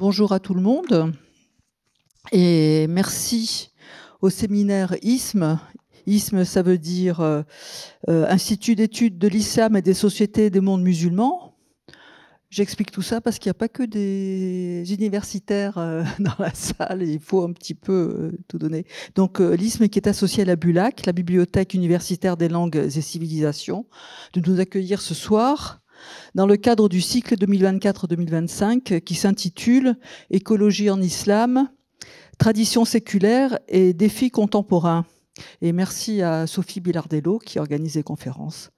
Bonjour à tout le monde et merci au séminaire ISM. ISM, ça veut dire Institut d'études de l'islam et des sociétés des mondes musulmans. J'explique tout ça parce qu'il n'y a pas que des universitaires dans la salle et il faut un petit peu tout donner. Donc l'ISM qui est associé à la BULAC, la Bibliothèque universitaire des langues et civilisations, de nous accueillir ce soir dans le cadre du cycle 2024-2025 qui s'intitule « Écologie en islam, tradition séculaire et défis contemporains ». Et merci à Sophie Bilardello qui organise les conférences.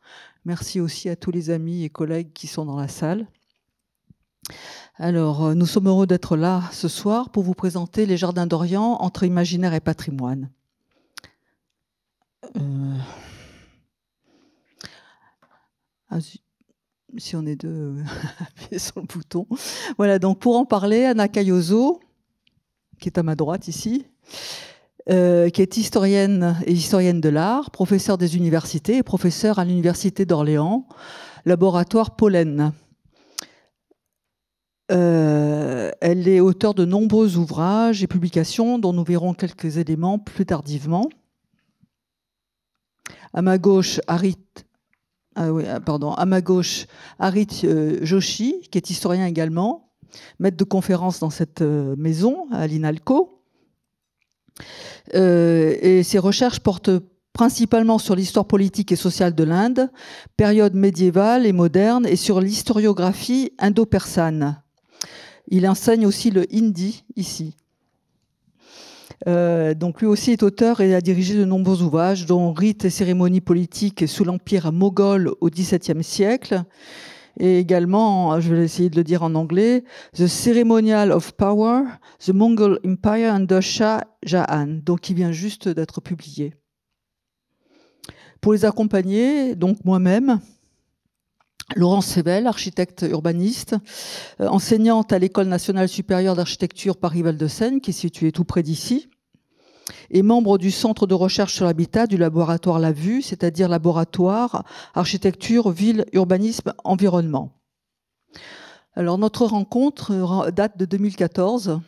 Merci aussi à tous les amis et collègues qui sont dans la salle. Alors, nous sommes heureux d'être là ce soir pour vous présenter les Jardins d'Orient entre imaginaire et patrimoine. Si on est deux, appuyez sur le bouton. Voilà, donc pour en parler, Anna Cailloso, qui est à ma droite ici, qui est historienne et historienne de l'art, professeure des universités et professeure à l'Université d'Orléans, laboratoire Pollen. Elle est auteure de nombreux ouvrages et publications dont nous verrons quelques éléments plus tardivement. À ma gauche, Harit Joshi, qui est historien également, maître de conférence dans cette maison, à l'INALCO. Et ses recherches portent principalement sur l'histoire politique et sociale de l'Inde, période médiévale et moderne, et sur l'historiographie indo-persane. Il enseigne aussi le hindi ici. Donc lui aussi est auteur et a dirigé de nombreux ouvrages, dont Rites et cérémonies politiques sous l'empire moghol au XVIIe siècle, et également, je vais essayer de le dire en anglais, The Ceremonial of Power, The Mongol Empire under Shah Jahan, donc qui vient juste d'être publié. Pour les accompagner, donc moi-même, Laurence Sebel, architecte urbaniste, enseignante à l'École nationale supérieure d'architecture Paris-Val de Seine, qui est située tout près d'ici, et membre du Centre de recherche sur l'habitat du laboratoire La Vue, c'est-à-dire laboratoire architecture, ville, urbanisme, environnement. Alors notre rencontre date de 2014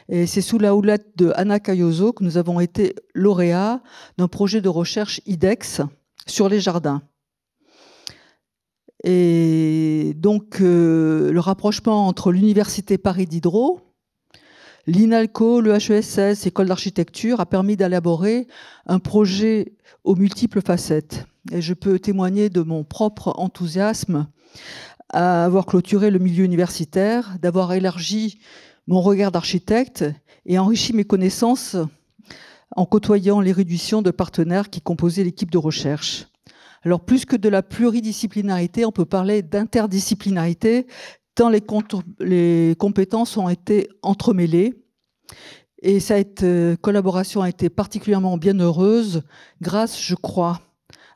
et c'est sous la houlette de Anna Cailloso que nous avons été lauréats d'un projet de recherche IDEX sur les jardins. Et donc le rapprochement entre l'Université Paris Diderot, l'INALCO, le HESS, École d'architecture, a permis d'élaborer un projet aux multiples facettes. Et je peux témoigner de mon propre enthousiasme à avoir clôturé le milieu universitaire, d'avoir élargi mon regard d'architecte et enrichi mes connaissances en côtoyant l'érudition de partenaires qui composaient l'équipe de recherche. Alors plus que de la pluridisciplinarité, on peut parler d'interdisciplinarité, tant les compétences ont été entremêlées. Et cette collaboration a été particulièrement bienheureuse grâce, je crois,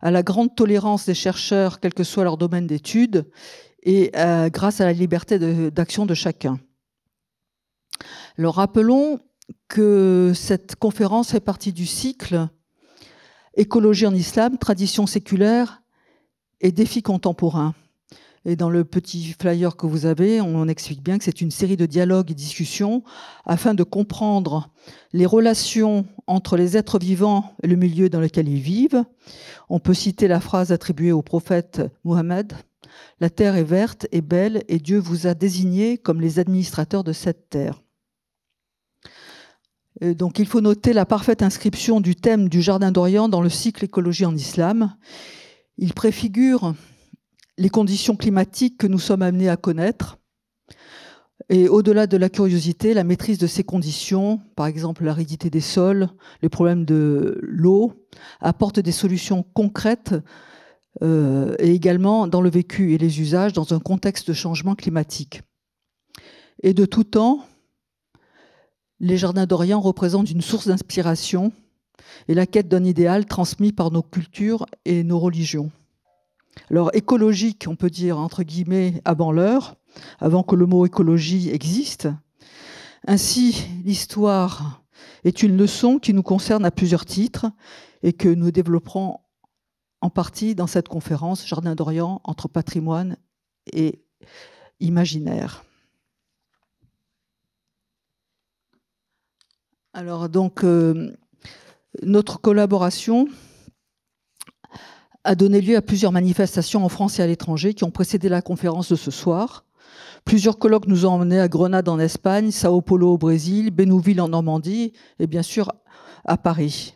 à la grande tolérance des chercheurs, quel que soit leur domaine d'études, et grâce à la liberté d'action de chacun. Alors rappelons que cette conférence fait partie du cycle Écologie en islam, tradition séculaire et défis contemporains. Et dans le petit flyer que vous avez, on explique bien que c'est une série de dialogues et discussions afin de comprendre les relations entre les êtres vivants et le milieu dans lequel ils vivent. On peut citer la phrase attribuée au prophète Mohammed: « La terre est verte et belle et Dieu vous a désignés comme les administrateurs de cette terre. » Donc il faut noter la parfaite inscription du thème du Jardin d'Orient dans le cycle Écologie en islam. Il préfigure les conditions climatiques que nous sommes amenés à connaître. Et au-delà de la curiosité, la maîtrise de ces conditions, par exemple l'aridité des sols, les problèmes de l'eau, apporte des solutions concrètes et également dans le vécu et les usages dans un contexte de changement climatique. Et de tout temps, les Jardins d'Orient représentent une source d'inspiration et la quête d'un idéal transmis par nos cultures et nos religions. Alors écologique, on peut dire entre guillemets avant l'heure, avant que le mot écologie existe. Ainsi, l'histoire est une leçon qui nous concerne à plusieurs titres et que nous développerons en partie dans cette conférence Jardin d'Orient entre patrimoine et imaginaire. Alors donc, notre collaboration a donné lieu à plusieurs manifestations en France et à l'étranger qui ont précédé la conférence de ce soir. Plusieurs colloques nous ont emmenés à Grenade en Espagne, Sao Paulo au Brésil, Bénouville en Normandie et bien sûr à Paris.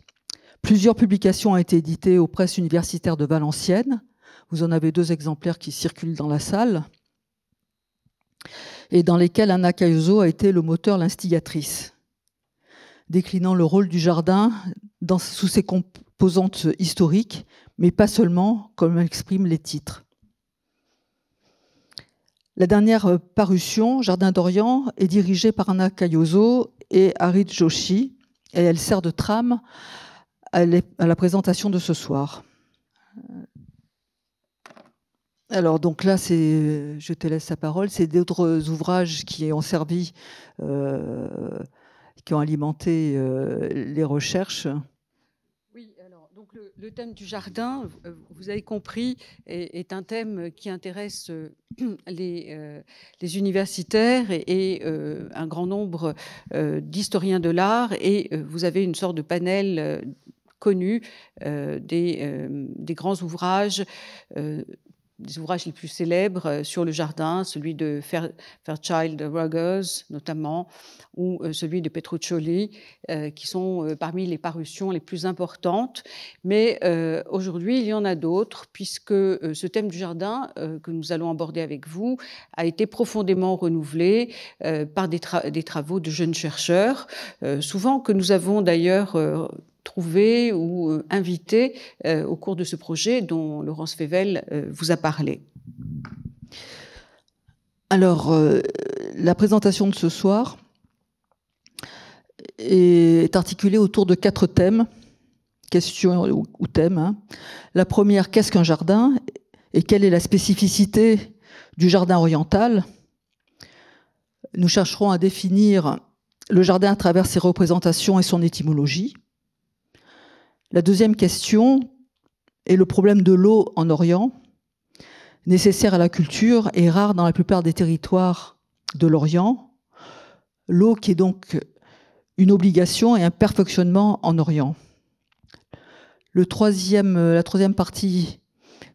Plusieurs publications ont été éditées aux presses universitaires de Valenciennes. Vous en avez 2 exemplaires qui circulent dans la salle et dans lesquels Anna Caioso a été le moteur, l'instigatrice, déclinant le rôle du jardin sous ses composantes historiques, mais pas seulement, comme expriment les titres. La dernière parution, Jardin d'Orient, est dirigée par Anna Caioso et Harit Joshi, et elle sert de trame à la présentation de ce soir. Alors donc là, je te laisse la parole. C'est d'autres ouvrages qui ont servi, qui ont alimenté les recherches. Oui, alors donc le thème du jardin, vous avez compris, est un thème qui intéresse les universitaires et un grand nombre d'historiens de l'art. Et vous avez une sorte de panel connu des grands ouvrages. Des ouvrages les plus célèbres sur le jardin, celui de Fairchild Ruggers notamment, ou celui de Petruccioli, qui sont parmi les parutions les plus importantes. Mais aujourd'hui, il y en a d'autres, puisque ce thème du jardin que nous allons aborder avec vous a été profondément renouvelé par des travaux de jeunes chercheurs, souvent que nous avons d'ailleurs trouvé ou invité au cours de ce projet dont Laurence Fével vous a parlé. Alors, la présentation de ce soir est articulée autour de 4 thèmes, questions ou thèmes. Hein. La première, qu'est-ce qu'un jardin et quelle est la spécificité du jardin oriental? Nous chercherons à définir le jardin à travers ses représentations et son étymologie. La deuxième question est le problème de l'eau en Orient, nécessaire à la culture et rare dans la plupart des territoires de l'Orient. L'eau qui est donc une obligation et un perfectionnement en Orient. La troisième partie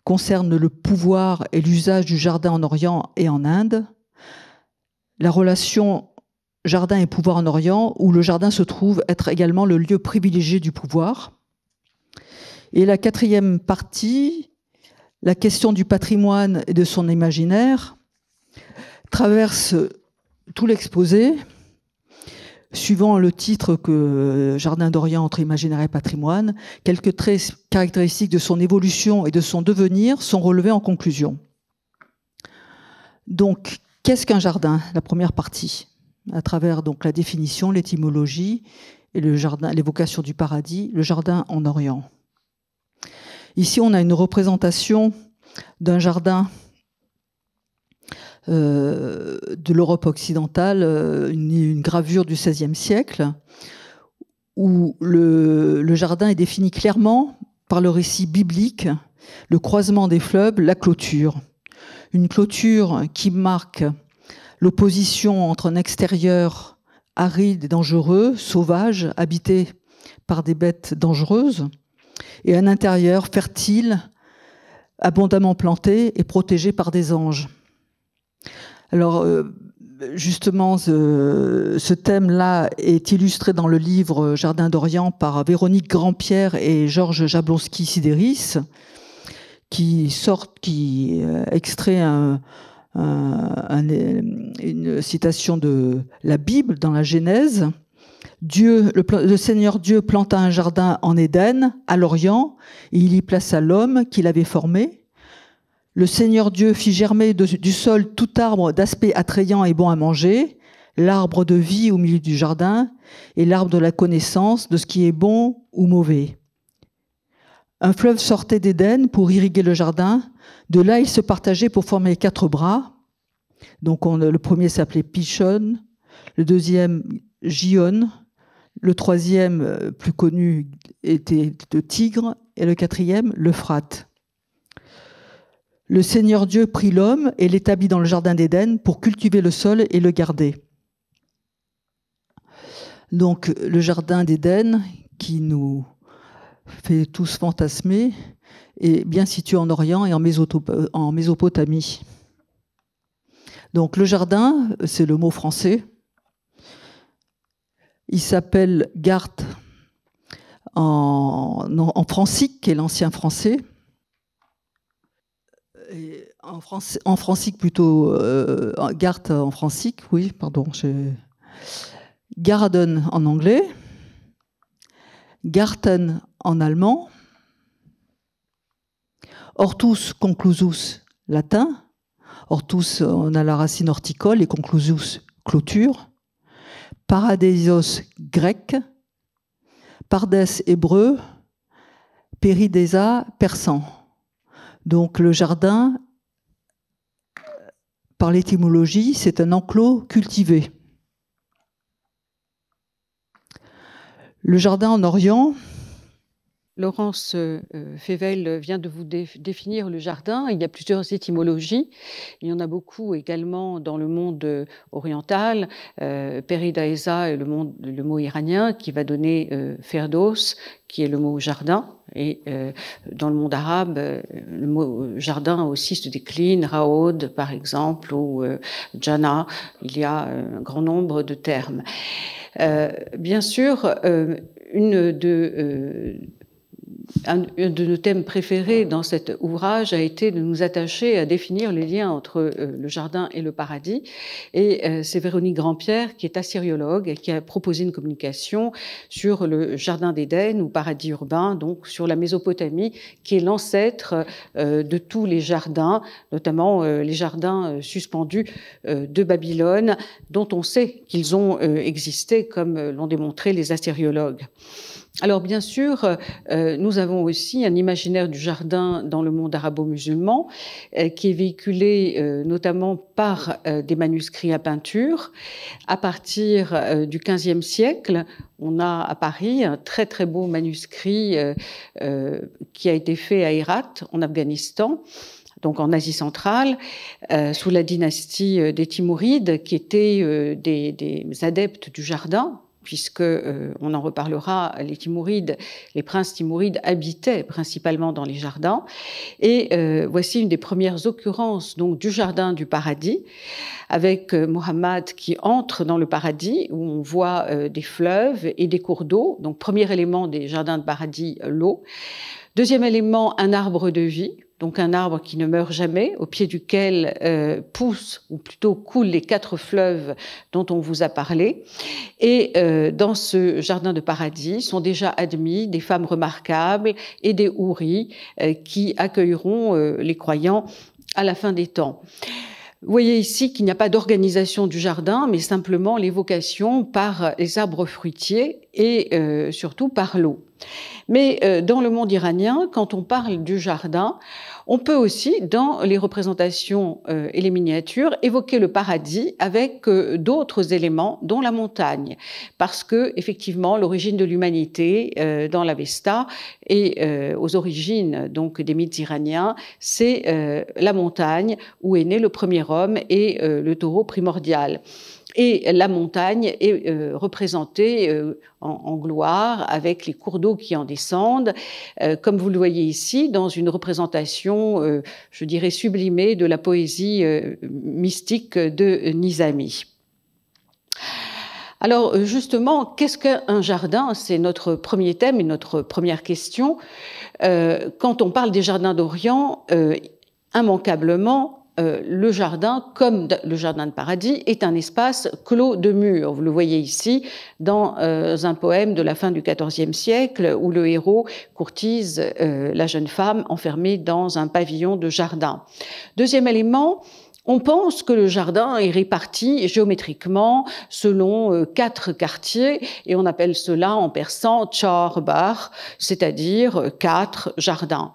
concerne le pouvoir et l'usage du jardin en Orient et en Inde. La relation jardin et pouvoir en Orient, où le jardin se trouve être également le lieu privilégié du pouvoir. Et la 4e partie, la question du patrimoine et de son imaginaire, traverse tout l'exposé, suivant le titre que Jardin d'Orient entre imaginaire et patrimoine. Quelques traits caractéristiques de son évolution et de son devenir sont relevés en conclusion. Donc, qu'est-ce qu'un jardin? La première partie, à travers donc la définition, l'étymologie et le jardin, l'évocation du paradis, le jardin en Orient. Ici, on a une représentation d'un jardin de l'Europe occidentale, une gravure du XVIe siècle, où le jardin est défini clairement par le récit biblique, le croisement des fleuves, la clôture. Une clôture qui marque l'opposition entre un extérieur aride et dangereux, sauvage, habité par des bêtes dangereuses, et un intérieur fertile, abondamment planté et protégé par des anges. Alors, justement, ce thème-là est illustré dans le livre Jardin d'Orient par Véronique Grandpierre et Georges Jablonski-Sidéris, qui extrait une citation de la Bible dans la Genèse. Le Seigneur Dieu planta un jardin en Éden, à l'Orient, et il y plaça l'homme qu'il avait formé. Le Seigneur Dieu fit germer du sol tout arbre d'aspect attrayant et bon à manger, l'arbre de vie au milieu du jardin, et l'arbre de la connaissance de ce qui est bon ou mauvais. Un fleuve sortait d'Éden pour irriguer le jardin. De là, il se partageait pour former 4 bras. Donc, le premier s'appelait Pishon, le deuxième Gihon, le troisième, plus connu, était le Tigre, et le quatrième, l'Euphrate. Le Seigneur Dieu prit l'homme et l'établit dans le jardin d'Éden pour cultiver le sol et le garder. Donc le jardin d'Éden, qui nous fait tous fantasmer, est bien situé en Orient et en Mésopotamie. Donc le jardin, c'est le mot français. Il s'appelle Garth en francique, qui est l'ancien français. Et en francique plutôt, Garth en francique, oui, pardon. Garden en anglais, Garten en allemand, Hortus conclusus latin. Hortus, on a la racine horticole et conclusus, clôture. Paradeisos grec, Pardes hébreu, Péridésa persan. Donc le jardin, par l'étymologie, c'est un enclos cultivé. Le jardin en Orient. Laurence Fével vient de vous définir le jardin. Il y a plusieurs étymologies. Il y en a beaucoup également dans le monde oriental. Peridaesa est le mot iranien qui va donner Ferdos, qui est le mot jardin. Et dans le monde arabe, le mot jardin aussi se décline, Raoud par exemple, ou Jannah. Il y a un grand nombre de termes. Bien sûr, un de nos thèmes préférés dans cet ouvrage a été de nous attacher à définir les liens entre le jardin et le paradis. Et c'est Véronique Grandpierre, qui est assyriologue, et qui a proposé une communication sur le jardin d'Éden, ou paradis urbain, donc sur la Mésopotamie, qui est l'ancêtre de tous les jardins, notamment les jardins suspendus de Babylone, dont on sait qu'ils ont existé, comme l'ont démontré les assyriologues. Alors bien sûr, nous avons aussi un imaginaire du jardin dans le monde arabo-musulman qui est véhiculé notamment par des manuscrits à peinture. À partir du XVe siècle, on a à Paris un très très beau manuscrit qui a été fait à Hérat, en Afghanistan, donc en Asie centrale, sous la dynastie des Timourides, qui étaient des adeptes du jardin, puisque, on en reparlera, les princes timourides habitaient principalement dans les jardins. Et voici une des premières occurrences donc, du jardin du paradis, avec Mohammed qui entre dans le paradis, où on voit des fleuves et des cours d'eau. Donc, premier élément des jardins de paradis, l'eau. Deuxième élément, un arbre de vie. Donc un arbre qui ne meurt jamais, au pied duquel poussent, ou plutôt coulent les 4 fleuves dont on vous a parlé. Et dans ce jardin de paradis sont déjà admis des femmes remarquables et des houris qui accueilleront les croyants à la fin des temps. Vous voyez ici qu'il n'y a pas d'organisation du jardin, mais simplement l'évocation par les arbres fruitiers et surtout par l'eau. Mais dans le monde iranien, quand on parle du jardin, on peut aussi, dans les représentations et les miniatures, évoquer le paradis avec d'autres éléments, dont la montagne. Parce que, effectivement, l'origine de l'humanité dans l'Avesta et aux origines donc, des mythes iraniens, c'est la montagne où est né le premier homme et le taureau primordial. Et la montagne est représentée en gloire avec les cours d'eau qui en descendent, comme vous le voyez ici, dans une représentation, je dirais, sublimée de la poésie mystique de Nizami. Alors justement, qu'est-ce qu'un jardin? C'est notre premier thème et notre première question. Quand on parle des jardins d'Orient, immanquablement, le jardin, comme le jardin de paradis, est un espace clos de murs. Vous le voyez ici dans un poème de la fin du XIVe siècle où le héros courtise la jeune femme enfermée dans un pavillon de jardin. Deuxième élément, on pense que le jardin est réparti géométriquement selon 4 quartiers et on appelle cela en persan char-bar, c'est-à-dire 4 jardins.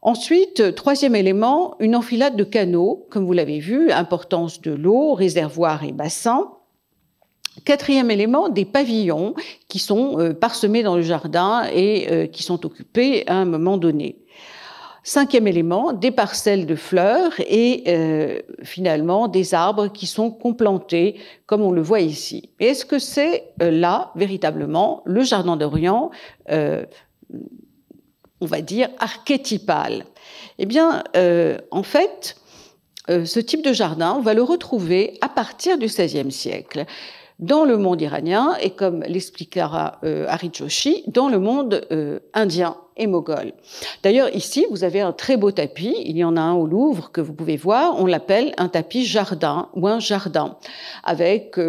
Ensuite, troisième élément, une enfilade de canaux, comme vous l'avez vu, importance de l'eau, réservoirs et bassins. Quatrième élément, des pavillons qui sont parsemés dans le jardin et qui sont occupés à un moment donné. 5e élément, des parcelles de fleurs et finalement des arbres qui sont complantés, comme on le voit ici. Et est-ce que c'est là, véritablement, le jardin d'Orient, on va dire, archétypal? Eh bien, en fait, ce type de jardin, on va le retrouver à partir du XVIe siècle dans le monde iranien et, comme l'expliquera Arid Joshi, dans le monde indien et moghol. D'ailleurs, ici, vous avez un très beau tapis. Il y en a un au Louvre que vous pouvez voir. On l'appelle un tapis jardin ou un jardin, avec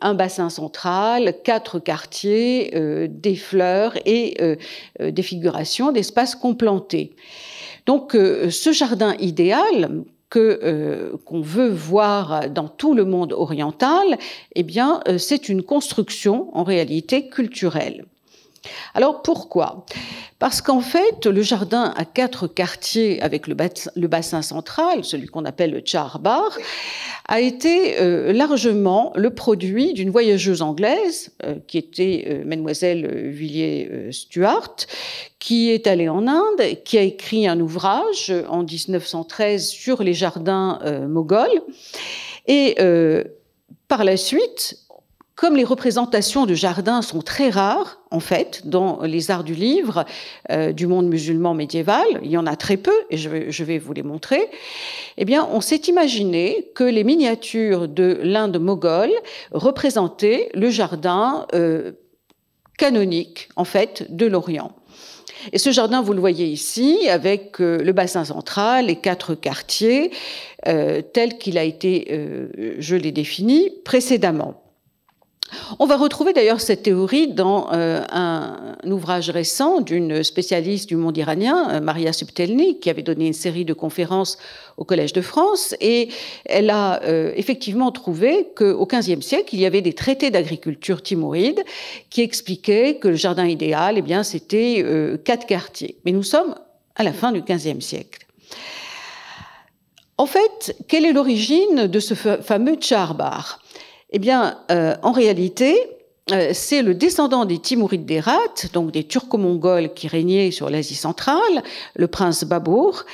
un bassin central, 4 quartiers, des fleurs et des figurations d'espaces complantés. Donc, ce jardin idéal qu'on veut voir dans tout le monde oriental, eh bien, c'est une construction en réalité culturelle. Alors pourquoi? Parce qu'en fait, le jardin à 4 quartiers avec le bassin central, celui qu'on appelle le Charbar, a été largement le produit d'une voyageuse anglaise qui était Mademoiselle Villiers-Stuart, qui est allée en Inde, qui a écrit un ouvrage en 1913 sur les jardins moghols. Et par la suite, comme les représentations de jardins sont très rares, en fait, dans les arts du livre du monde musulman médiéval, il y en a très peu, et je vais vous les montrer, eh bien, on s'est imaginé que les miniatures de l'Inde moghole représentaient le jardin canonique, en fait, de l'Orient. Et ce jardin, vous le voyez ici, avec le bassin central, les 4 quartiers, tel qu'il a été, je l'ai défini précédemment. On va retrouver d'ailleurs cette théorie dans un ouvrage récent d'une spécialiste du monde iranien, Maria Subtelny, qui avait donné une série de conférences au Collège de France, et elle a effectivement trouvé qu'au XVe siècle, il y avait des traités d'agriculture timourides qui expliquaient que le jardin idéal, eh bien, c'était 4 quartiers. Mais nous sommes à la fin du XVe siècle. En fait, quelle est l'origine de ce fameux Charbar? Eh bien, en réalité, c'est le descendant des Timourides d'Hérat, donc des Turco-Mongols qui régnaient sur l'Asie centrale, le prince Babur,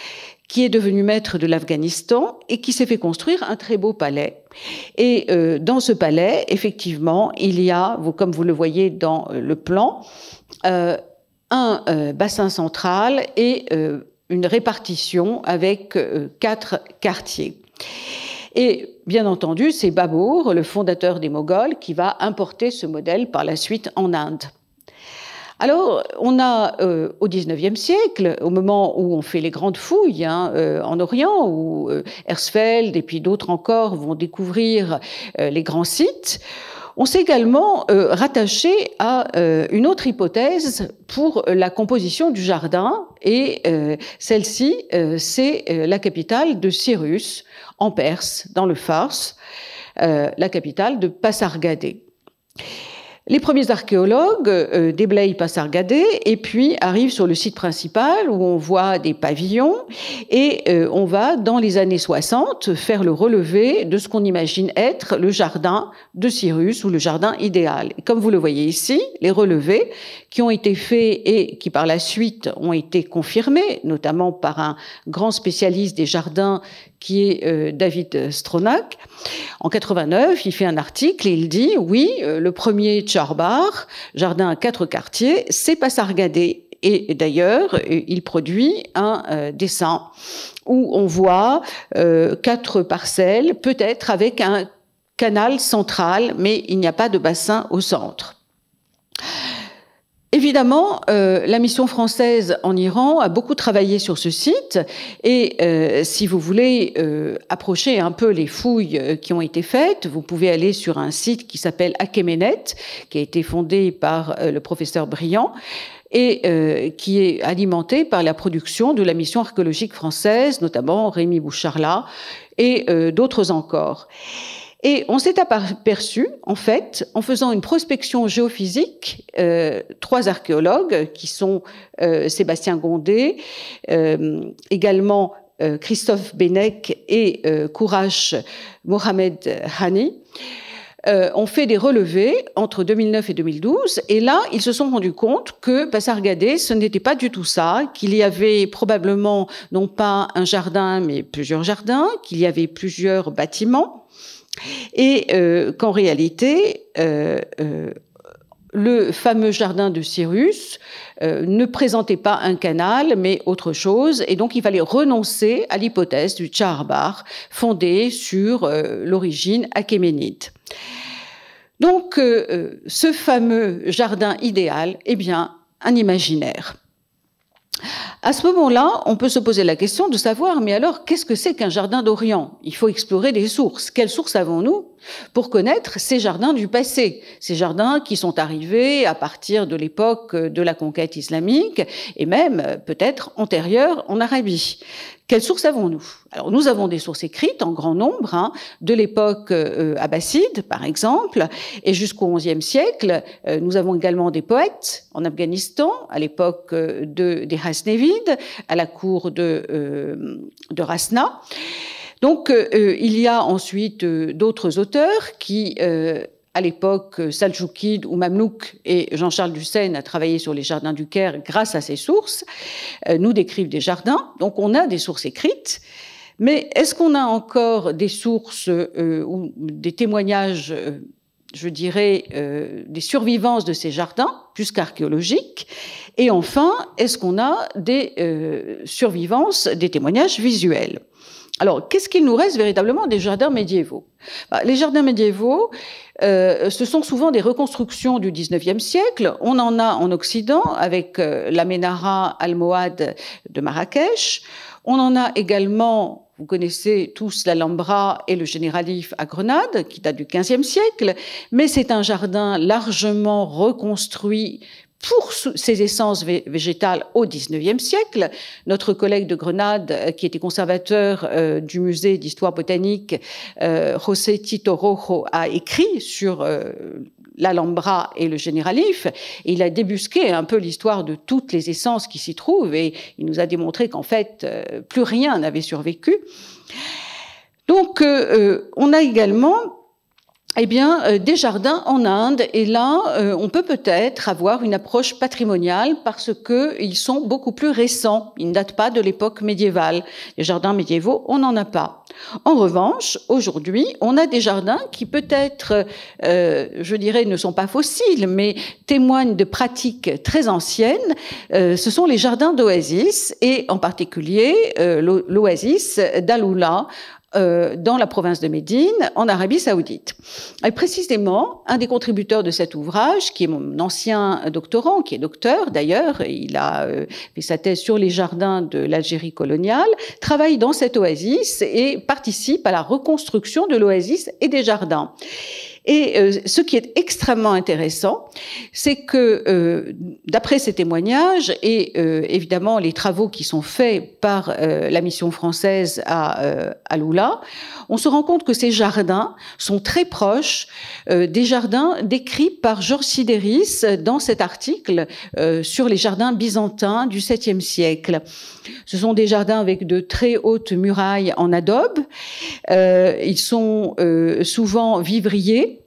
qui est devenu maître de l'Afghanistan et qui s'est fait construire un très beau palais. Et dans ce palais, effectivement, il y a, comme vous le voyez dans le plan, un bassin central et une répartition avec 4 quartiers. Et bien entendu, c'est Babur, le fondateur des Moghols, qui va importer ce modèle par la suite en Inde. Alors, on a au XIXe siècle, au moment où on fait les grandes fouilles en Orient, où Hersfeld et puis d'autres encore vont découvrir les grands sites, on s'est également rattaché à une autre hypothèse pour la composition du jardin, et celle-ci, c'est la capitale de Cyrus, en Perse, dans le Fars, la capitale de Pasargadae. Les premiers archéologues déblayent Pasargadae et puis arrivent sur le site principal où on voit des pavillons et on va, dans les années 60, faire le relevé de ce qu'on imagine être le jardin de Cyrus ou le jardin idéal. Et comme vous le voyez ici, les relevés qui ont été faits et qui par la suite ont été confirmés, notamment par un grand spécialiste des jardins qui est David Stronach. En 89, il fait un article et il dit, oui, le premier Charbar, jardin à 4 quartiers, c'est Pasargadae. Et d'ailleurs, il produit un dessin où on voit 4 parcelles, peut-être avec un canal central, mais il n'y a pas de bassin au centre. Évidemment, la mission française en Iran a beaucoup travaillé sur ce site et si vous voulez approcher un peu les fouilles qui ont été faites, vous pouvez aller sur un site qui s'appelle Akemenet, qui a été fondé par le professeur Briand et qui est alimenté par la production de la mission archéologique française, notamment Rémy Boucharla et d'autres encore. Et on s'est aperçu, en fait, en faisant une prospection géophysique, 3 archéologues qui sont Sébastien Gondé, également Christophe Benec et Kourash Mohamed Hani, ont fait des relevés entre 2009 et 2012, et là, ils se sont rendus compte que, ça regardez, ce n'était pas du tout ça, qu'il y avait probablement non pas un jardin, mais plusieurs jardins, qu'il y avait plusieurs bâtiments, et qu'en réalité, le fameux jardin de Cyrus ne présentait pas un canal, mais autre chose, et donc il fallait renoncer à l'hypothèse du Tchahar fondée sur l'origine achéménide. Donc, ce fameux jardin idéal, eh bien, un imaginaire. À ce moment-là, on peut se poser la question de savoir, mais alors, qu'est-ce que c'est qu'un jardin d'Orient? Il faut explorer des sources. Quelles sources avons-nous pour connaître ces jardins du passé, ces jardins qui sont arrivés à partir de l'époque de la conquête islamique et même peut-être antérieure en Arabie? Quelles sources avons-nous? Alors, nous avons des sources écrites en grand nombre, de l'époque abbasside, par exemple, et jusqu'au XIe siècle. Nous avons également des poètes en Afghanistan, à l'époque des Hasnévides, à la cour de Rasna. Donc, il y a ensuite d'autres auteurs qui, à l'époque Saljoukide ou Mamelouk, et Jean-Charles Dussène a travaillé sur les jardins du Caire grâce à ces sources, nous décrivent des jardins. Donc, on a des sources écrites. Mais est-ce qu'on a encore des sources ou des témoignages, je dirais, des survivances de ces jardins, plus qu'archéologiques? Et enfin, est-ce qu'on a des survivances, des témoignages visuels? Alors, qu'est-ce qu'il nous reste véritablement des jardins médiévaux? Les jardins médiévaux, ce sont souvent des reconstructions du XIXe siècle. On en a en Occident avec la Ménara almohade de Marrakech. On en a également, vous connaissez tous l'Alhambra et le Généralif à Grenade, qui date du XVe siècle, mais c'est un jardin largement reconstruit pour ses essences végétales au XIXe siècle. Notre collègue de Grenade, qui était conservateur du musée d'histoire botanique, José Tito Rojo, a écrit sur l'Alhambra et le Généralif, et il a débusqué un peu l'histoire de toutes les essences qui s'y trouvent, et il nous a démontré qu'en fait, plus rien n'avait survécu. Donc, on a également des jardins en Inde, et là, on peut peut-être avoir une approche patrimoniale parce qu'ils sont beaucoup plus récents. Ils ne datent pas de l'époque médiévale. Les jardins médiévaux, on n'en a pas. En revanche, aujourd'hui, on a des jardins qui peut-être, je dirais, ne sont pas fossiles, mais témoignent de pratiques très anciennes. Ce sont les jardins d'oasis, et en particulier l'oasis d'Aloula, dans la province de Médine, en Arabie Saoudite. Et précisément, un des contributeurs de cet ouvrage, qui est mon ancien doctorant, qui est docteur d'ailleurs, il a fait sa thèse sur les jardins de l'Algérie coloniale, travaille dans cette oasis et participe à la reconstruction de l'oasis et des jardins. Et ce qui est extrêmement intéressant, c'est que d'après ces témoignages et évidemment les travaux qui sont faits par la mission française à Aloula, on se rend compte que ces jardins sont très proches des jardins décrits par Georges Sidéris dans cet article sur les jardins byzantins du 7e siècle. Ce sont des jardins avec de très hautes murailles en adobe. Ils sont souvent vivriers.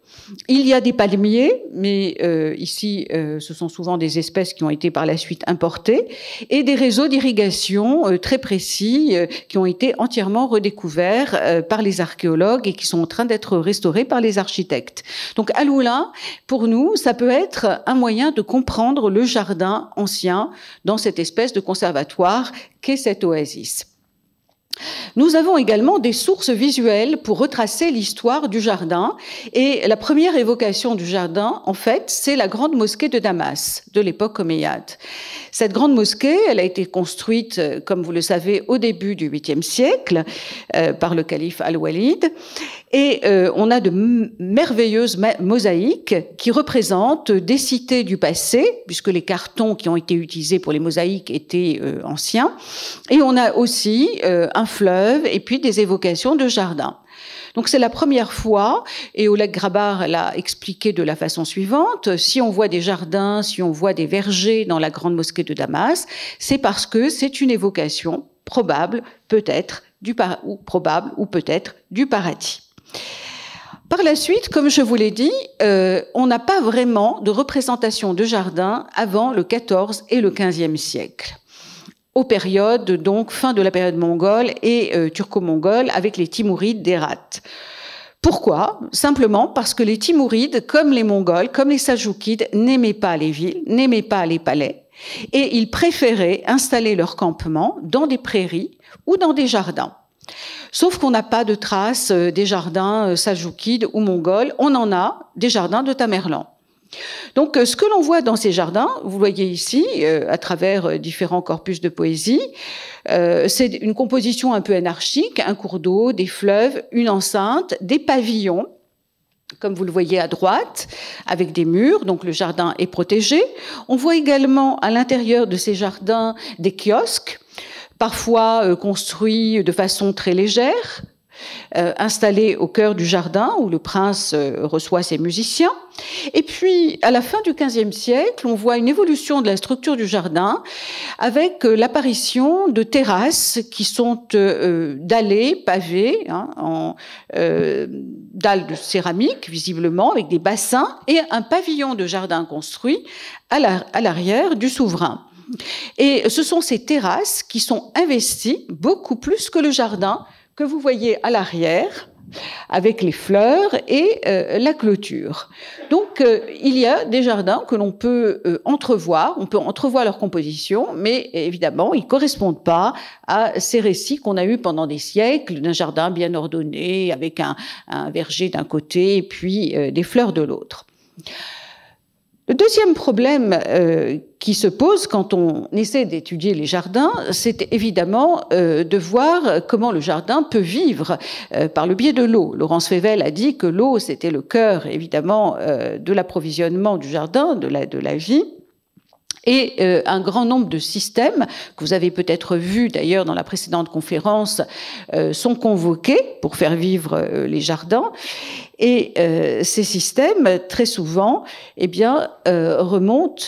Il y a des palmiers, mais ici, ce sont souvent des espèces qui ont été par la suite importées, et des réseaux d'irrigation très précis qui ont été entièrement redécouverts par les archéologues et qui sont en train d'être restaurés par les architectes. Donc, Aloula, pour nous, ça peut être un moyen de comprendre le jardin ancien dans cette espèce de conservatoire qu'est cette oasis. Nous avons également des sources visuelles pour retracer l'histoire du jardin. Et la première évocation du jardin, en fait, c'est la grande mosquée de Damas, de l'époque omeyyade. Cette grande mosquée, elle a été construite, comme vous le savez, au début du 8e siècle par le calife Al-Walid. Et on a de merveilleuses mosaïques qui représentent des cités du passé, puisque les cartons qui ont été utilisés pour les mosaïques étaient anciens. Et on a aussi un fleuve et puis des évocations de jardins. Donc c'est la première fois, et Oleg Grabar l'a expliqué de la façon suivante, si on voit des jardins, si on voit des vergers dans la grande mosquée de Damas, c'est parce que c'est une évocation probable, peut-être, du paradis. Par la suite, comme je vous l'ai dit, on n'a pas vraiment de représentation de jardin avant le XIV et le XVe siècle, aux périodes, donc, fin de la période mongole et turco-mongole, avec les Timourides d'Hérat. Pourquoi? Simplement parce que les Timourides, comme les Mongols, comme les Seljoukides, n'aimaient pas les villes, n'aimaient pas les palais, et ils préféraient installer leur campement dans des prairies ou dans des jardins. Sauf qu'on n'a pas de traces des jardins seljoukides ou mongols, on en a des jardins de Tamerlan. Donc, ce que l'on voit dans ces jardins, vous voyez ici, à travers différents corpus de poésie, c'est une composition un peu anarchique, un cours d'eau, des fleuves, une enceinte, des pavillons, comme vous le voyez à droite, avec des murs, donc le jardin est protégé. On voit également à l'intérieur de ces jardins des kiosques, parfois construits de façon très légère, installés au cœur du jardin où le prince reçoit ses musiciens. Et puis, à la fin du XVe siècle, on voit une évolution de la structure du jardin avec l'apparition de terrasses qui sont dallées, pavées, en dalles de céramique, visiblement, avec des bassins et un pavillon de jardin construit à l'arrière du souverain. Et ce sont ces terrasses qui sont investies beaucoup plus que le jardin que vous voyez à l'arrière, avec les fleurs et la clôture. Donc, il y a des jardins que l'on peut entrevoir, on peut entrevoir leur composition, mais évidemment, ils ne correspondent pas à ces récits qu'on a eus pendant des siècles, d'un jardin bien ordonné, avec un verger d'un côté et puis des fleurs de l'autre. Le deuxième problème qui se pose quand on essaie d'étudier les jardins, c'est évidemment de voir comment le jardin peut vivre par le biais de l'eau. Laurence Fével a dit que l'eau, c'était le cœur, évidemment, de l'approvisionnement du jardin, de la vie. Et un grand nombre de systèmes, que vous avez peut-être vus d'ailleurs dans la précédente conférence, sont convoqués pour faire vivre les jardins. Et ces systèmes, très souvent, eh bien, remontent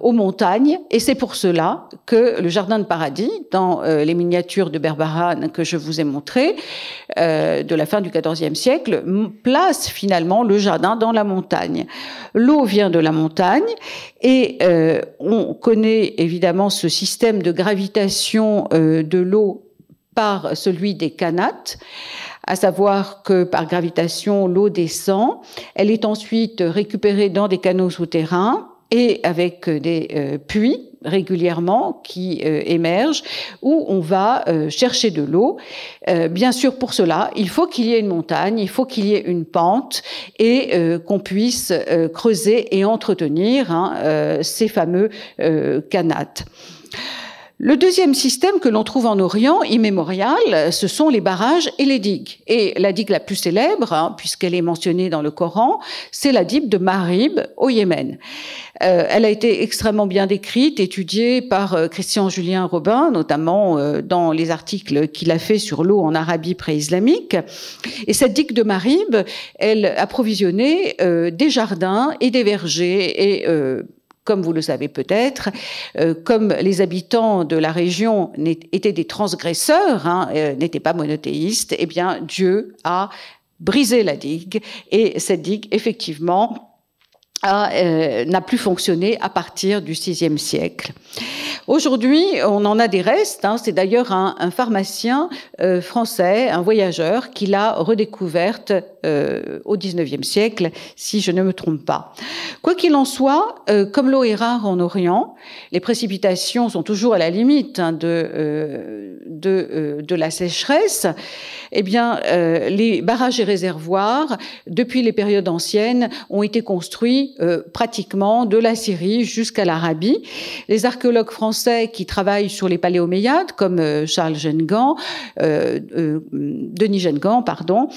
aux montagnes. Et c'est pour cela que le jardin de paradis, dans les miniatures de Berbharane que je vous ai montrées, de la fin du XIVe siècle, place finalement le jardin dans la montagne. L'eau vient de la montagne et on connaît évidemment ce système de gravitation de l'eau par celui des kanates, à savoir que par gravitation, l'eau descend, elle est ensuite récupérée dans des canaux souterrains et avec des puits régulièrement qui émergent, où on va chercher de l'eau. Bien sûr, pour cela, il faut qu'il y ait une montagne, il faut qu'il y ait une pente et qu'on puisse creuser et entretenir ces fameux kanates. Le deuxième système que l'on trouve en Orient, immémorial, ce sont les barrages et les digues. Et la digue la plus célèbre, puisqu'elle est mentionnée dans le Coran, c'est la digue de Marib au Yémen. Elle a été extrêmement bien décrite, étudiée par Christian Julien Robin, notamment dans les articles qu'il a fait sur l'eau en Arabie pré-islamique. Et cette digue de Marib, elle approvisionnait des jardins et des vergers et comme vous le savez peut-être, comme les habitants de la région étaient des transgresseurs, n'étaient pas monothéistes, eh bien Dieu a brisé la digue et cette digue, effectivement, n'a plus fonctionné à partir du VIe siècle. Aujourd'hui, on en a des restes. C'est d'ailleurs un pharmacien français, un voyageur, qui l'a redécouverte au XIXe siècle, si je ne me trompe pas. Quoi qu'il en soit, comme l'eau est rare en Orient, les précipitations sont toujours à la limite de la sécheresse. Eh bien, les barrages et réservoirs, depuis les périodes anciennes, ont été construits pratiquement de la Syrie jusqu'à l'Arabie. Les archéologues français qui travaillent sur les paléoméiades, comme Charles Gengan, Denis Gengan, pardon,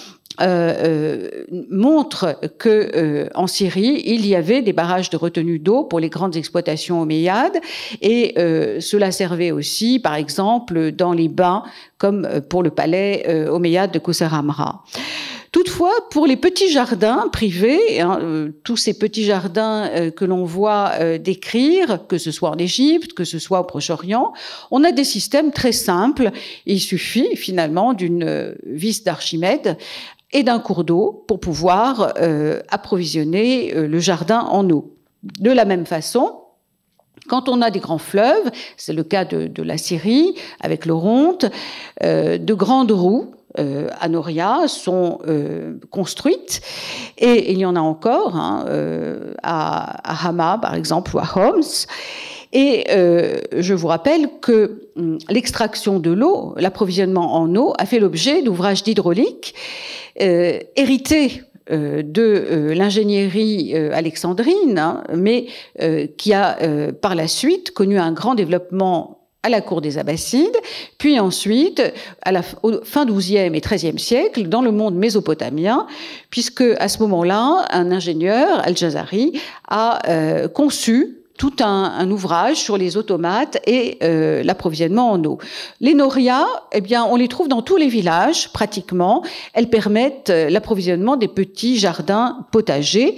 montre que en Syrie, il y avait des barrages de retenue d'eau pour les grandes exploitations omeyyades et cela servait aussi, par exemple, dans les bains, comme pour le palais omeyyade de Qusr Amra. Toutefois, pour les petits jardins privés, tous ces petits jardins que l'on voit décrire, que ce soit en Égypte, que ce soit au Proche-Orient, on a des systèmes très simples. Il suffit finalement d'une vis d'Archimède et d'un cours d'eau pour pouvoir approvisionner le jardin en eau. De la même façon, quand on a des grands fleuves, c'est le cas de la Syrie avec l'Oronte, de grandes roues à Noria sont construites, et il y en a encore à Hama par exemple ou à Homs. Et je vous rappelle que l'extraction de l'eau, l'approvisionnement en eau, a fait l'objet d'ouvrages d'hydraulique hérités de l'ingénierie alexandrine, mais qui a par la suite connu un grand développement à la cour des Abbassides, puis ensuite, à la fin XIIe et XIIIe siècle, dans le monde mésopotamien, puisque à ce moment-là, un ingénieur, Al-Jazari, a conçu tout un ouvrage sur les automates et l'approvisionnement en eau. Les norias, eh bien, on les trouve dans tous les villages, pratiquement. Elles permettent l'approvisionnement des petits jardins potagers.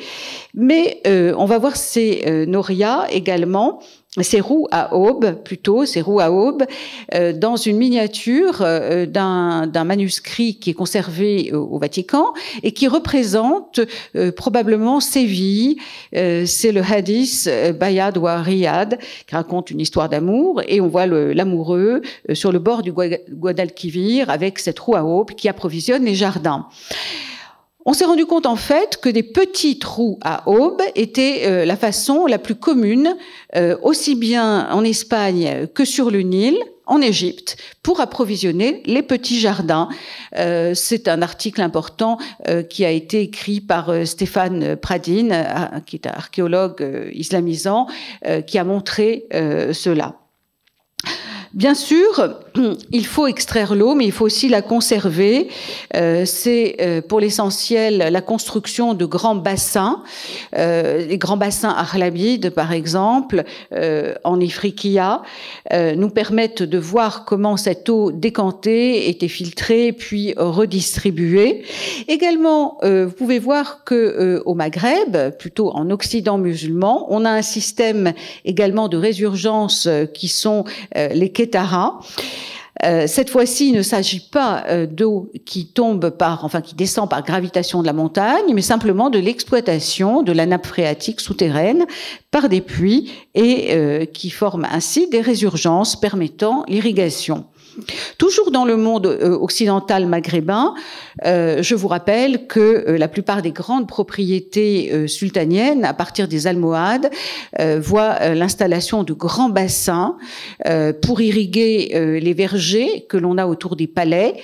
Mais on va voir ces norias également, ces roues à aube, plutôt, ces roues à aube, dans une miniature d'un manuscrit qui est conservé au Vatican et qui représente probablement Séville. C'est le hadith Bayad wa Riyad qui raconte une histoire d'amour, et on voit l'amoureux sur le bord du Guadalquivir avec cette roue à aube qui approvisionne les jardins. On s'est rendu compte en fait que des petites roues à aube étaient la façon la plus commune, aussi bien en Espagne que sur le Nil, en Égypte, pour approvisionner les petits jardins. C'est un article important qui a été écrit par Stéphane Pradine, qui est un archéologue islamisant, qui a montré cela. Bien sûr, il faut extraire l'eau, mais il faut aussi la conserver. C'est pour l'essentiel la construction de grands bassins, les grands bassins Ahlamides par exemple, en Ifriqiya, nous permettent de voir comment cette eau décantée était filtrée puis redistribuée. Également, vous pouvez voir que au Maghreb, plutôt en Occident musulman, on a un système également de résurgence qui sont les Kétara. Cette fois-ci, il ne s'agit pas d'eau qui descend par gravitation de la montagne, mais simplement de l'exploitation de la nappe phréatique souterraine par des puits et qui forment ainsi des résurgences permettant l'irrigation. Toujours dans le monde occidental maghrébin, je vous rappelle que la plupart des grandes propriétés sultaniennes, à partir des Almohades, voient l'installation de grands bassins pour irriguer les vergers que l'on a autour des palais.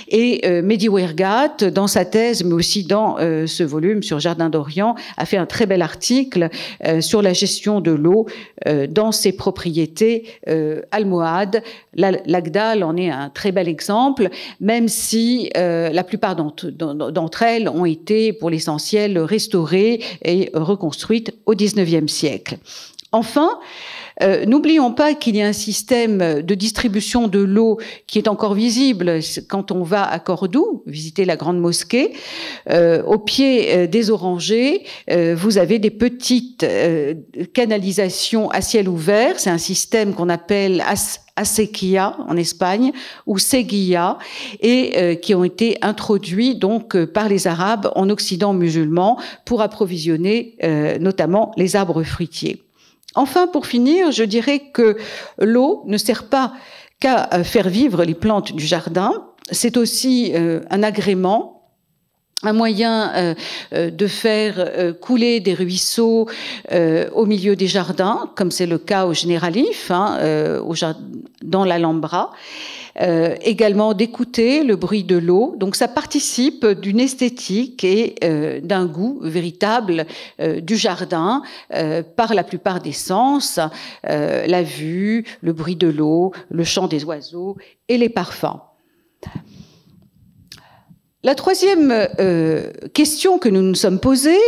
Et Mehdi Ouergat, dans sa thèse, mais aussi dans ce volume sur Jardin d'Orient, a fait un très bel article sur la gestion de l'eau dans ces propriétés almohades. L'Agdal en est un très bel exemple, même si la plupart d'entre elles ont été, pour l'essentiel, restaurées et reconstruites au XIXe siècle. Enfin, n'oublions pas qu'il y a un système de distribution de l'eau qui est encore visible quand on va à Cordoue, visiter la grande mosquée. Au pied des orangers, vous avez des petites canalisations à ciel ouvert. C'est un système qu'on appelle Acequia en Espagne ou Seguia, et qui ont été introduits donc par les Arabes en Occident musulman pour approvisionner notamment les arbres fruitiers. Enfin, pour finir, je dirais que l'eau ne sert pas qu'à faire vivre les plantes du jardin, c'est aussi un agrément, un moyen de faire couler des ruisseaux au milieu des jardins, comme c'est le cas au Généralif, dans l'Alhambra. Également d'écouter le bruit de l'eau. Donc ça participe d'une esthétique et d'un goût véritable du jardin par la plupart des sens, la vue, le bruit de l'eau, le chant des oiseaux et les parfums. La troisième question que nous nous sommes posées,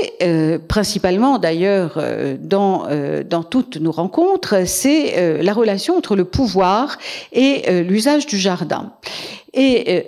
principalement d'ailleurs dans toutes nos rencontres, c'est la relation entre le pouvoir et l'usage du jardin. Et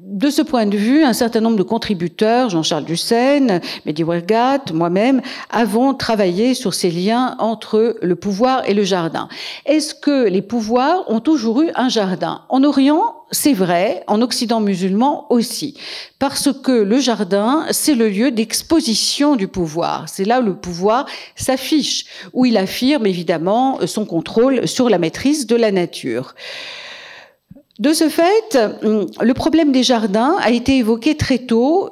de ce point de vue, un certain nombre de contributeurs, Jean-Charles Dussène, Mehdi Ouergat, moi-même, avons travaillé sur ces liens entre le pouvoir et le jardin. Est-ce que les pouvoirs ont toujours eu un jardin ? En Orient, c'est vrai, en Occident musulman aussi, parce que le jardin, c'est le lieu d'exposition du pouvoir. C'est là où le pouvoir s'affiche, où il affirme évidemment son contrôle sur la maîtrise de la nature. De ce fait, le problème des jardins a été évoqué très tôt.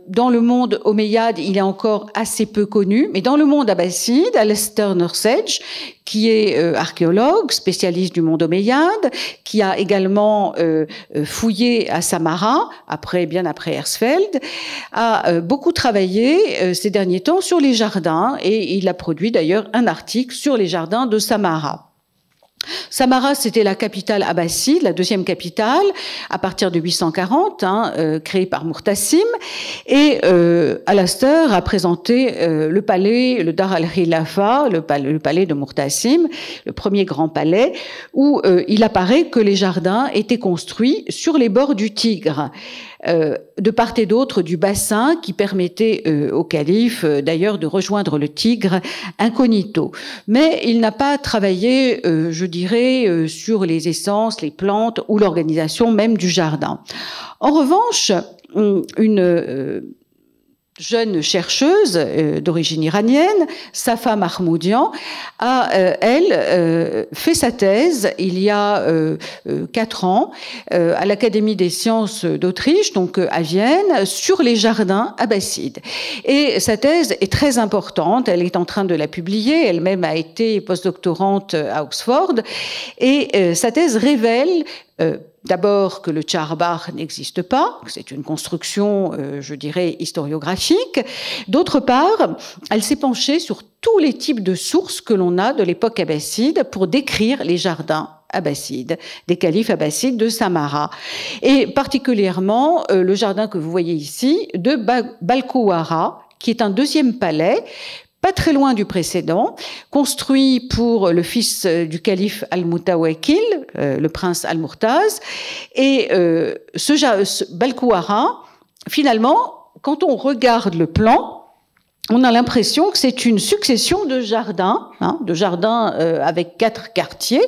Dans le monde omeyyade, il est encore assez peu connu, mais dans le monde abbasside, Alastair Nursedge, qui est archéologue, spécialiste du monde omeyyade, qui a également fouillé à Samarra, bien après Hersfeld, a beaucoup travaillé ces derniers temps sur les jardins, et il a produit d'ailleurs un article sur les jardins de Samarra. Samarra, c'était la capitale abbasside, la deuxième capitale, à partir de 840, créée par Murtasim. Et Alastair a présenté le palais, le Dar al-Khilafa, le palais de Murtasim, le premier grand palais, où il apparaît que les jardins étaient construits sur les bords du Tigre, de part et d'autre du bassin, qui permettait au calife d'ailleurs de rejoindre le Tigre incognito. Mais il n'a pas travaillé, je dirais, sur les essences, les plantes ou l'organisation même du jardin. En revanche, une jeune chercheuse d'origine iranienne, Safa Mahmoudian, a, elle, fait sa thèse il y a 4 ans à l'Académie des sciences d'Autriche, donc à Vienne, sur les jardins abbassides. Et sa thèse est très importante, elle est en train de la publier, elle-même a été postdoctorante à Oxford, et sa thèse révèle d'abord que le Chahar n'existe pas, que c'est une construction, je dirais, historiographique. D'autre part, elle s'est penchée sur tous les types de sources que l'on a de l'époque abbasside pour décrire les jardins abbassides, des califes abbassides de Samarra. Et particulièrement le jardin que vous voyez ici de Balkouara, qui est un deuxième palais, pas très loin du précédent, construit pour le fils du calife Al-Mutawakil, le prince Al-Murtaz. Et ce Balkouara, finalement, quand on regarde le plan, on a l'impression que c'est une succession de jardins, avec 4 quartiers,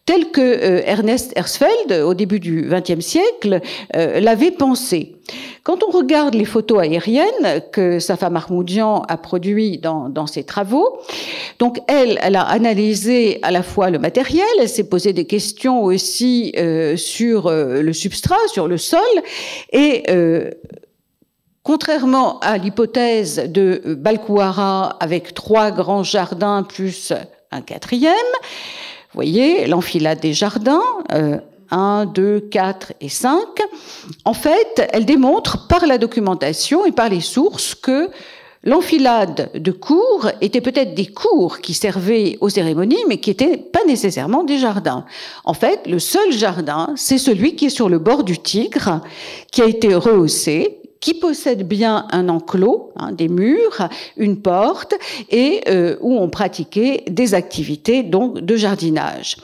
tel que Ernest Hersfeld, au début du XXe siècle, l'avait pensé. Quand on regarde les photos aériennes que Safa Mahmoudian a produites dans ses travaux, donc elle a analysé à la fois le matériel, elle s'est posé des questions aussi sur le substrat, sur le sol, et contrairement à l'hypothèse de Balkouara avec 3 grands jardins plus un 4e, vous voyez, l'enfilade des jardins, 1, 2, 4 et 5. En fait, elle démontre par la documentation et par les sources que l'enfilade de cours étaient peut-être des cours qui servaient aux cérémonies, mais qui n'étaient pas nécessairement des jardins. En fait, le seul jardin, c'est celui qui est sur le bord du Tigre, qui a été rehaussé, qui possède bien un enclos, des murs, une porte, et où on pratiquait des activités donc de jardinage.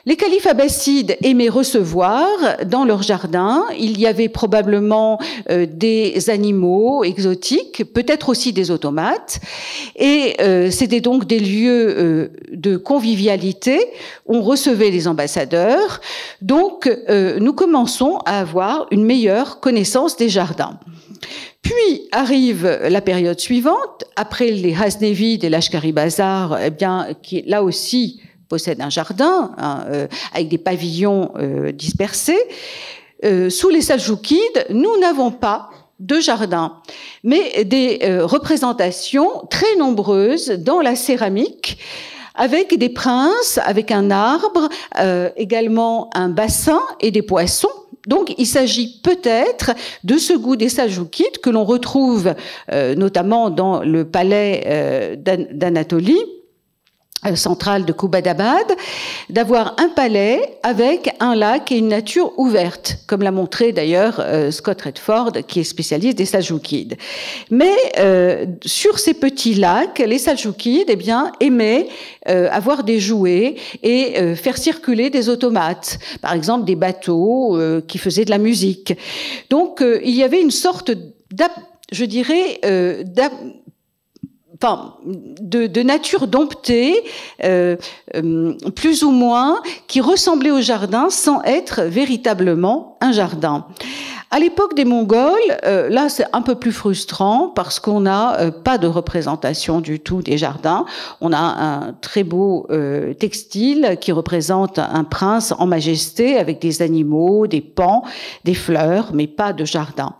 Les califes abbassides aimaient recevoir dans leur jardin. Il y avait probablement des animaux exotiques, peut-être aussi des automates. Et c'était donc des lieux de convivialité. On recevait les ambassadeurs. Donc, nous commençons à avoir une meilleure connaissance des jardins. Puis arrive la période suivante, après les Hasnévides et l'Ashkari-Bazar, qui là aussi possède un jardin avec des pavillons dispersés. Sous les Seldjoukides, nous n'avons pas de jardin, mais des représentations très nombreuses dans la céramique, avec des princes, avec un arbre, également un bassin et des poissons. Donc, il s'agit peut-être de ce goût des Seldjoukides que l'on retrouve notamment dans le palais d'Anatolie, centrale de Kubadabad, d'avoir un palais avec un lac et une nature ouverte, comme l'a montré d'ailleurs Scott Redford, qui est spécialiste des Seldjoukides. Mais sur ces petits lacs, les Seldjoukides aimaient avoir des jouets et faire circuler des automates, par exemple des bateaux qui faisaient de la musique. Donc il y avait une sorte de nature domptée, plus ou moins, qui ressemblait au jardin sans être véritablement un jardin. À l'époque des Mongols, là c'est un peu plus frustrant parce qu'on n'a pas de représentation du tout des jardins. On a un très beau textile qui représente un prince en majesté avec des animaux, des paons, des fleurs, mais pas de jardin.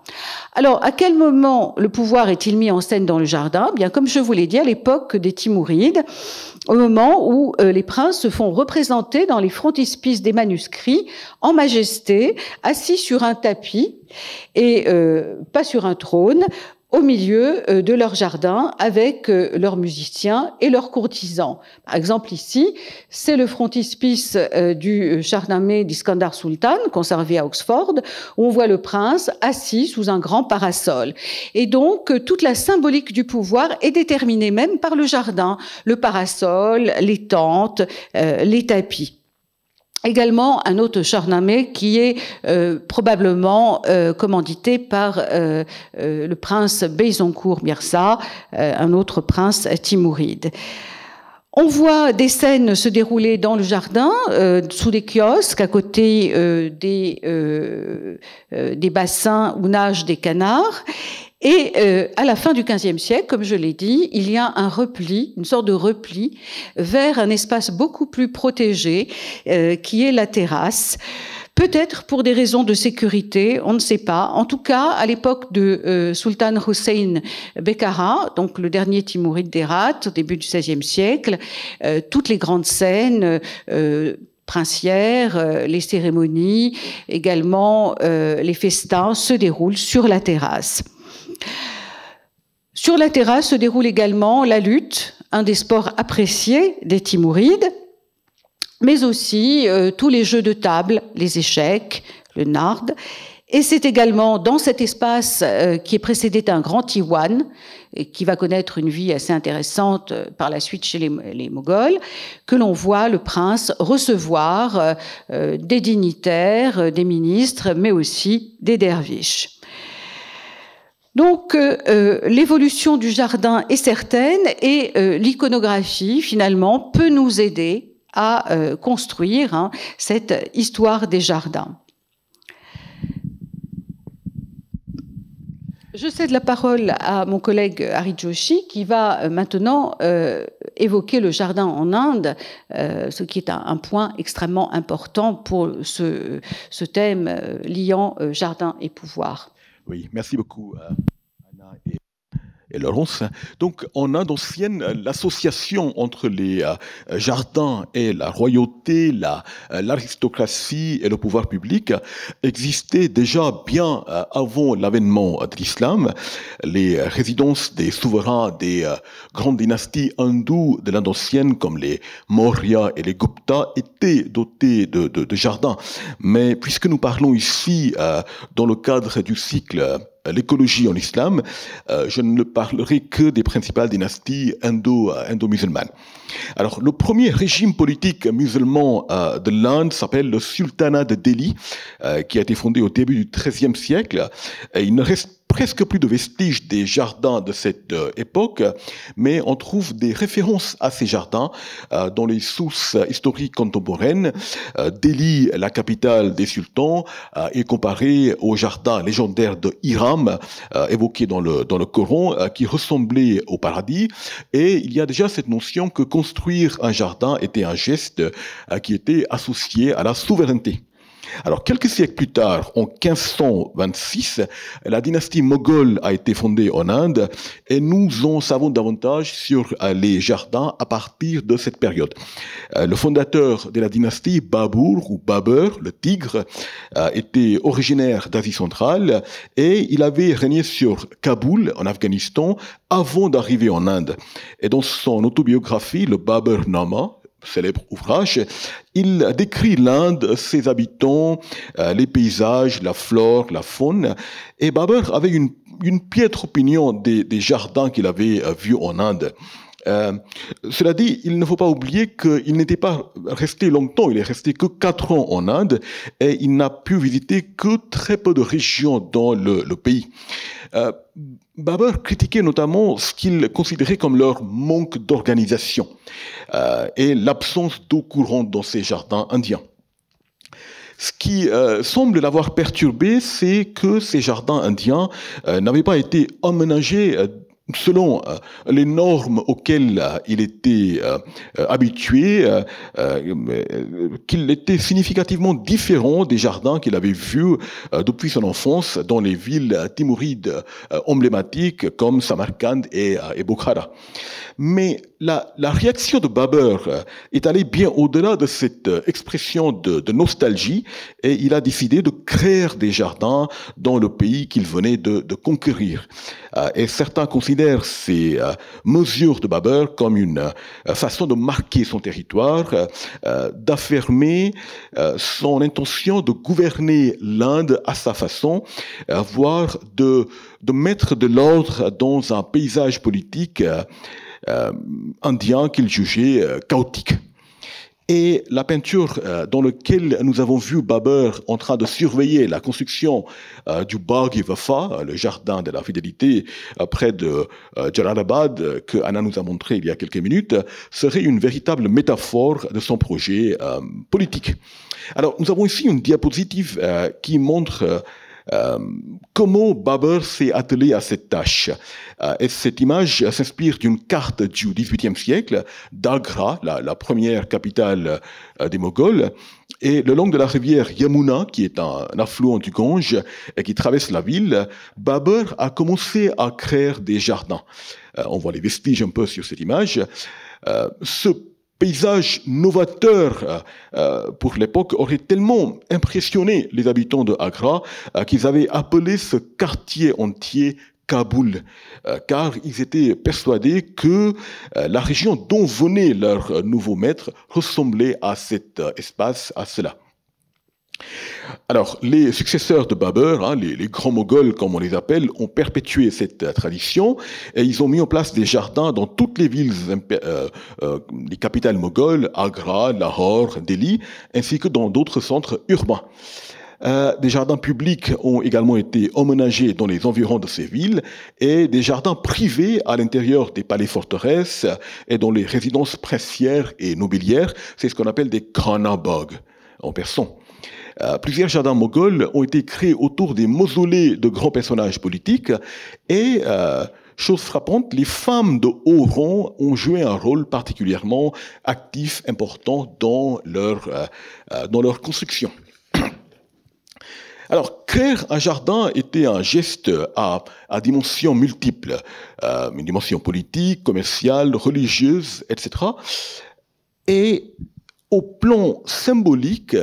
Alors, à quel moment le pouvoir est-il mis en scène dans le jardin? Bien, comme je vous l'ai dit, à l'époque des Timourides, au moment où les princes se font représenter dans les frontispices des manuscrits en majesté, assis sur un tapis et pas sur un trône, au milieu de leur jardin avec leurs musiciens et leurs courtisans. Par exemple, ici, c'est le frontispice du Shahnameh d'Iskandar Sultan, conservé à Oxford, où on voit le prince assis sous un grand parasol. Et donc, toute la symbolique du pouvoir est déterminée même par le jardin, le parasol, les tentes, les tapis. Également, un autre Shahnameh qui est probablement commandité par le prince Beyzonkour Mirza, un autre prince timouride. On voit des scènes se dérouler dans le jardin, sous des kiosques, à côté des bassins où nagent des canards. Et à la fin du XVe siècle, comme je l'ai dit, il y a un repli, une sorte de repli vers un espace beaucoup plus protégé, qui est la terrasse. Peut-être pour des raisons de sécurité, on ne sait pas. En tout cas, à l'époque de Sultan Hussein Bekara, donc le dernier Timouride d'Hérat, au début du XVIe siècle, toutes les grandes scènes princières, les cérémonies, également les festins se déroulent sur la terrasse. Sur la terrasse se déroule également la lutte, un des sports appréciés des Timourides, mais aussi tous les jeux de table, les échecs, le nard. Et c'est également dans cet espace qui est précédé d'un grand Iwan, et qui va connaître une vie assez intéressante par la suite chez les Moghols, que l'on voit le prince recevoir des dignitaires, des ministres, mais aussi des derviches. Donc, l'évolution du jardin est certaine et l'iconographie, finalement, peut nous aider à construire cette histoire des jardins. Je cède la parole à mon collègue Hari Joshi qui va maintenant évoquer le jardin en Inde, ce qui est un point extrêmement important pour ce thème liant jardin et pouvoir. Oui, merci beaucoup, Anna et Laurence. Donc, en Inde ancienne, l'association entre les jardins et la royauté, l'aristocratie et le pouvoir public existait déjà bien avant l'avènement de l'islam. Les résidences des souverains des grandes dynasties hindoues de l'Inde ancienne, comme les Maurya et les Gupta, étaient dotées de jardins. Mais puisque nous parlons ici dans le cadre du cycle l'écologie en islam, je ne parlerai que des principales dynasties indo-musulmanes. Alors, le premier régime politique musulman de l'Inde s'appelle le sultanat de Delhi, qui a été fondé au début du XIIIe siècle. Et il ne reste presque plus de vestiges des jardins de cette époque, mais on trouve des références à ces jardins dans les sources historiques contemporaines. Delhi, la capitale des sultans, est comparée au jardin légendaire de Hiram, évoqué dans le Coran, qui ressemblait au paradis. Et il y a déjà cette notion que construire un jardin était un geste qui était associé à la souveraineté. Alors, quelques siècles plus tard, en 1526, la dynastie moghole a été fondée en Inde et nous en savons davantage sur les jardins à partir de cette période. Le fondateur de la dynastie, Babur ou Babur, le tigre, était originaire d'Asie centrale et il avait régné sur Kaboul, en Afghanistan, avant d'arriver en Inde. Et dans son autobiographie, le Baburnama, célèbre ouvrage, il décrit l'Inde, ses habitants, les paysages, la flore, la faune. Et Babur avait une piètre opinion des jardins qu'il avait vus en Inde. Cela dit, il ne faut pas oublier qu'il n'était pas resté longtemps, il est resté que 4 ans en Inde et il n'a pu visiter que très peu de régions dans le pays. Babar critiquait notamment ce qu'il considérait comme leur manque d'organisation et l'absence d'eau courante dans ces jardins indiens. Ce qui semble l'avoir perturbé, c'est que ces jardins indiens n'avaient pas été aménagés selon les normes auxquelles il était habitué, qu'il était significativement différent des jardins qu'il avait vus depuis son enfance dans les villes timourides emblématiques comme Samarcande et Bukhara. Mais la réaction de Babar est allée bien au-delà de cette expression de nostalgie et il a décidé de créer des jardins dans le pays qu'il venait de conquérir. Et certains considèrent ces mesures de Babar comme une façon de marquer son territoire, d'affirmer son intention de gouverner l'Inde à sa façon, voire de mettre de l'ordre dans un paysage politique indien qu'il jugeait chaotique. Et la peinture dans laquelle nous avons vu Babar en train de surveiller la construction du Bagh-i-Wafa, le jardin de la fidélité près de Jalalabad, que Anna nous a montré il y a quelques minutes, serait une véritable métaphore de son projet politique. Alors, nous avons ici une diapositive qui montre comment Babar s'est attelé à cette tâche. Et cette image s'inspire d'une carte du XVIIIe siècle d'Agra, la première capitale des Moghols. Et le long de la rivière Yamuna, qui est un affluent du Gange et qui traverse la ville, Babar a commencé à créer des jardins. On voit les vestiges un peu sur cette image. Ce paysage novateur pour l'époque aurait tellement impressionné les habitants de Agra qu'ils avaient appelé ce quartier entier Kaboul, car ils étaient persuadés que la région dont venait leur nouveau maître ressemblait à cet espace, à cela. Alors, les successeurs de Babar, les grands Moghols comme on les appelle, ont perpétué cette tradition et ils ont mis en place des jardins dans toutes les villes, les capitales mogholes, Agra, Lahore, Delhi, ainsi que dans d'autres centres urbains. Des jardins publics ont également été emménagés dans les environs de ces villes et des jardins privés à l'intérieur des palais-forteresses et dans les résidences princières et nobiliaires. C'est ce qu'on appelle des Khanabag en persan. Plusieurs jardins moghols ont été créés autour des mausolées de grands personnages politiques et, chose frappante, les femmes de haut rang ont joué un rôle particulièrement actif, important dans leur construction. Alors, créer un jardin était un geste à dimensions multiples, une dimension politique, commerciale, religieuse, etc. Et au plan symbolique,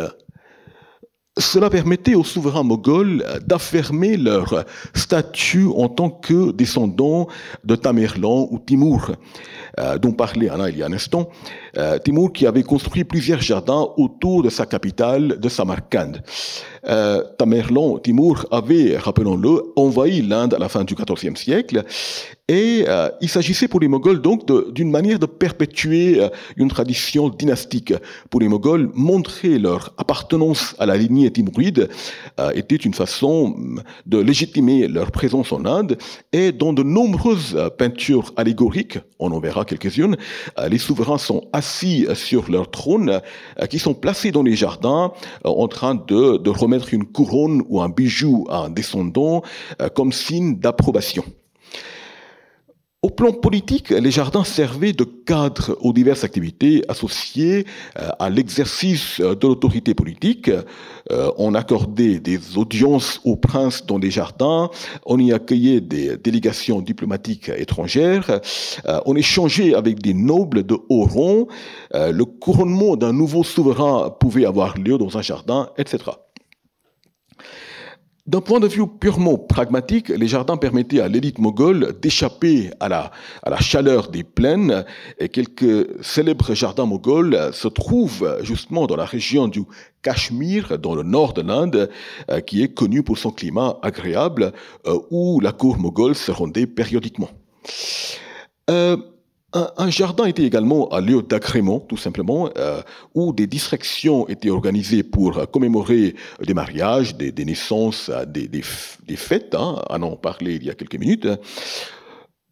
cela permettait aux souverains moghols d'affirmer leur statut en tant que descendants de Tamerlan ou Timour, dont parlait Anna il y a un instant. Timour qui avait construit plusieurs jardins autour de sa capitale de Samarcande. Tamerlan, Timour avait, rappelons-le, envahi l'Inde à la fin du XIVe siècle et il s'agissait pour les Moghols donc d'une manière de perpétuer une tradition dynastique. Pour les Moghols, montrer leur appartenance à la lignée timouride était une façon de légitimer leur présence en Inde et dans de nombreuses peintures allégoriques, on en verra quelques-unes, les souverains sont assis sur leur trône qui sont placés dans les jardins en train de remettre une couronne ou un bijou à un descendant comme signe d'approbation. Au plan politique, les jardins servaient de cadre aux diverses activités associées à l'exercice de l'autorité politique. On accordait des audiences aux princes dans les jardins, on y accueillait des délégations diplomatiques étrangères, on échangeait avec des nobles de haut rang, le couronnement d'un nouveau souverain pouvait avoir lieu dans un jardin, etc. D'un point de vue purement pragmatique, les jardins permettaient à l'élite moghole d'échapper à la chaleur des plaines et quelques célèbres jardins moghols se trouvent justement dans la région du Cachemire, dans le nord de l'Inde, qui est connue pour son climat agréable, où la cour moghole se rendait périodiquement. Un jardin était également un lieu d'agrément, tout simplement, où des distractions étaient organisées pour commémorer des mariages, des naissances, des fêtes, hein, à en parler il y a quelques minutes.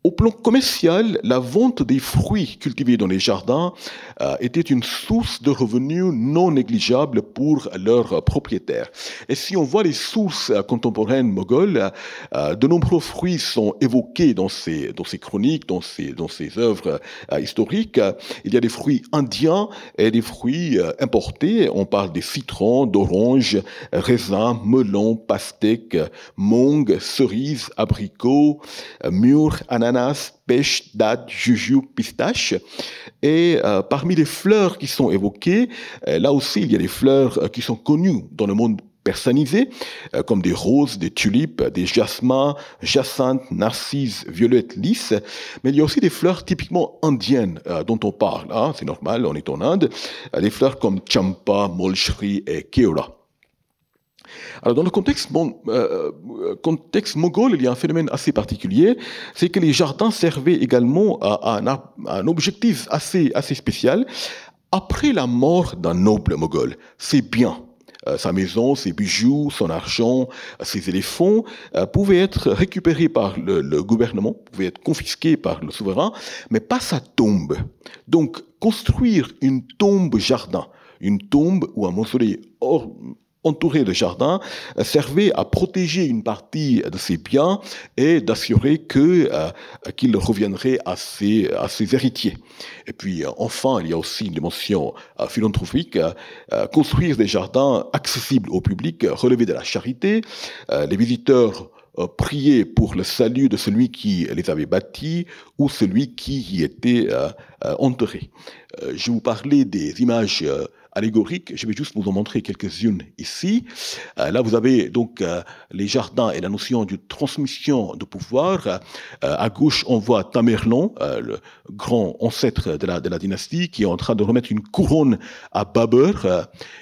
Au plan commercial, la vente des fruits cultivés dans les jardins était une source de revenus non négligeable pour leurs propriétaires. Et si on voit les sources contemporaines mogholes, de nombreux fruits sont évoqués dans ces chroniques, dans ces œuvres historiques. Il y a des fruits indiens et des fruits importés. On parle des citrons, d'oranges, raisins, melons, pastèques, mangues, cerises, abricots, mûres, ananas, pêche, date, juju, pistache. Et parmi les fleurs qui sont évoquées, là aussi, il y a des fleurs qui sont connues dans le monde persanisé, comme des roses, des tulipes, des jasmins, jacinthes, narcisses, violettes, lys. Mais il y a aussi des fleurs typiquement indiennes dont on parle. Hein, c'est normal, on est en Inde. Des fleurs comme champa, molchri et keola. Alors, dans le contexte moghol, il y a un phénomène assez particulier, c'est que les jardins servaient également à un objectif assez spécial. Après la mort d'un noble moghol, ses biens, sa maison, ses bijoux, son argent, ses éléphants, pouvaient être récupérés par le gouvernement, pouvaient être confisqués par le souverain, mais pas sa tombe. Donc, construire une tombe-jardin, une tombe ou un mausolée entouré de jardins, servait à protéger une partie de ses biens et d'assurer qu'il reviendrait à ses héritiers. Et puis, enfin, il y a aussi une dimension philanthropique. Construire des jardins accessibles au public relevait de la charité. Les visiteurs priaient pour le salut de celui qui les avait bâtis ou celui qui y était enterré. Je vous parlais des images allégorique. Je vais juste vous en montrer quelques-unes ici. Là, vous avez donc les jardins et la notion de transmission de pouvoir. À gauche, on voit Tamerlan, le grand ancêtre de la dynastie, qui est en train de remettre une couronne à Babur.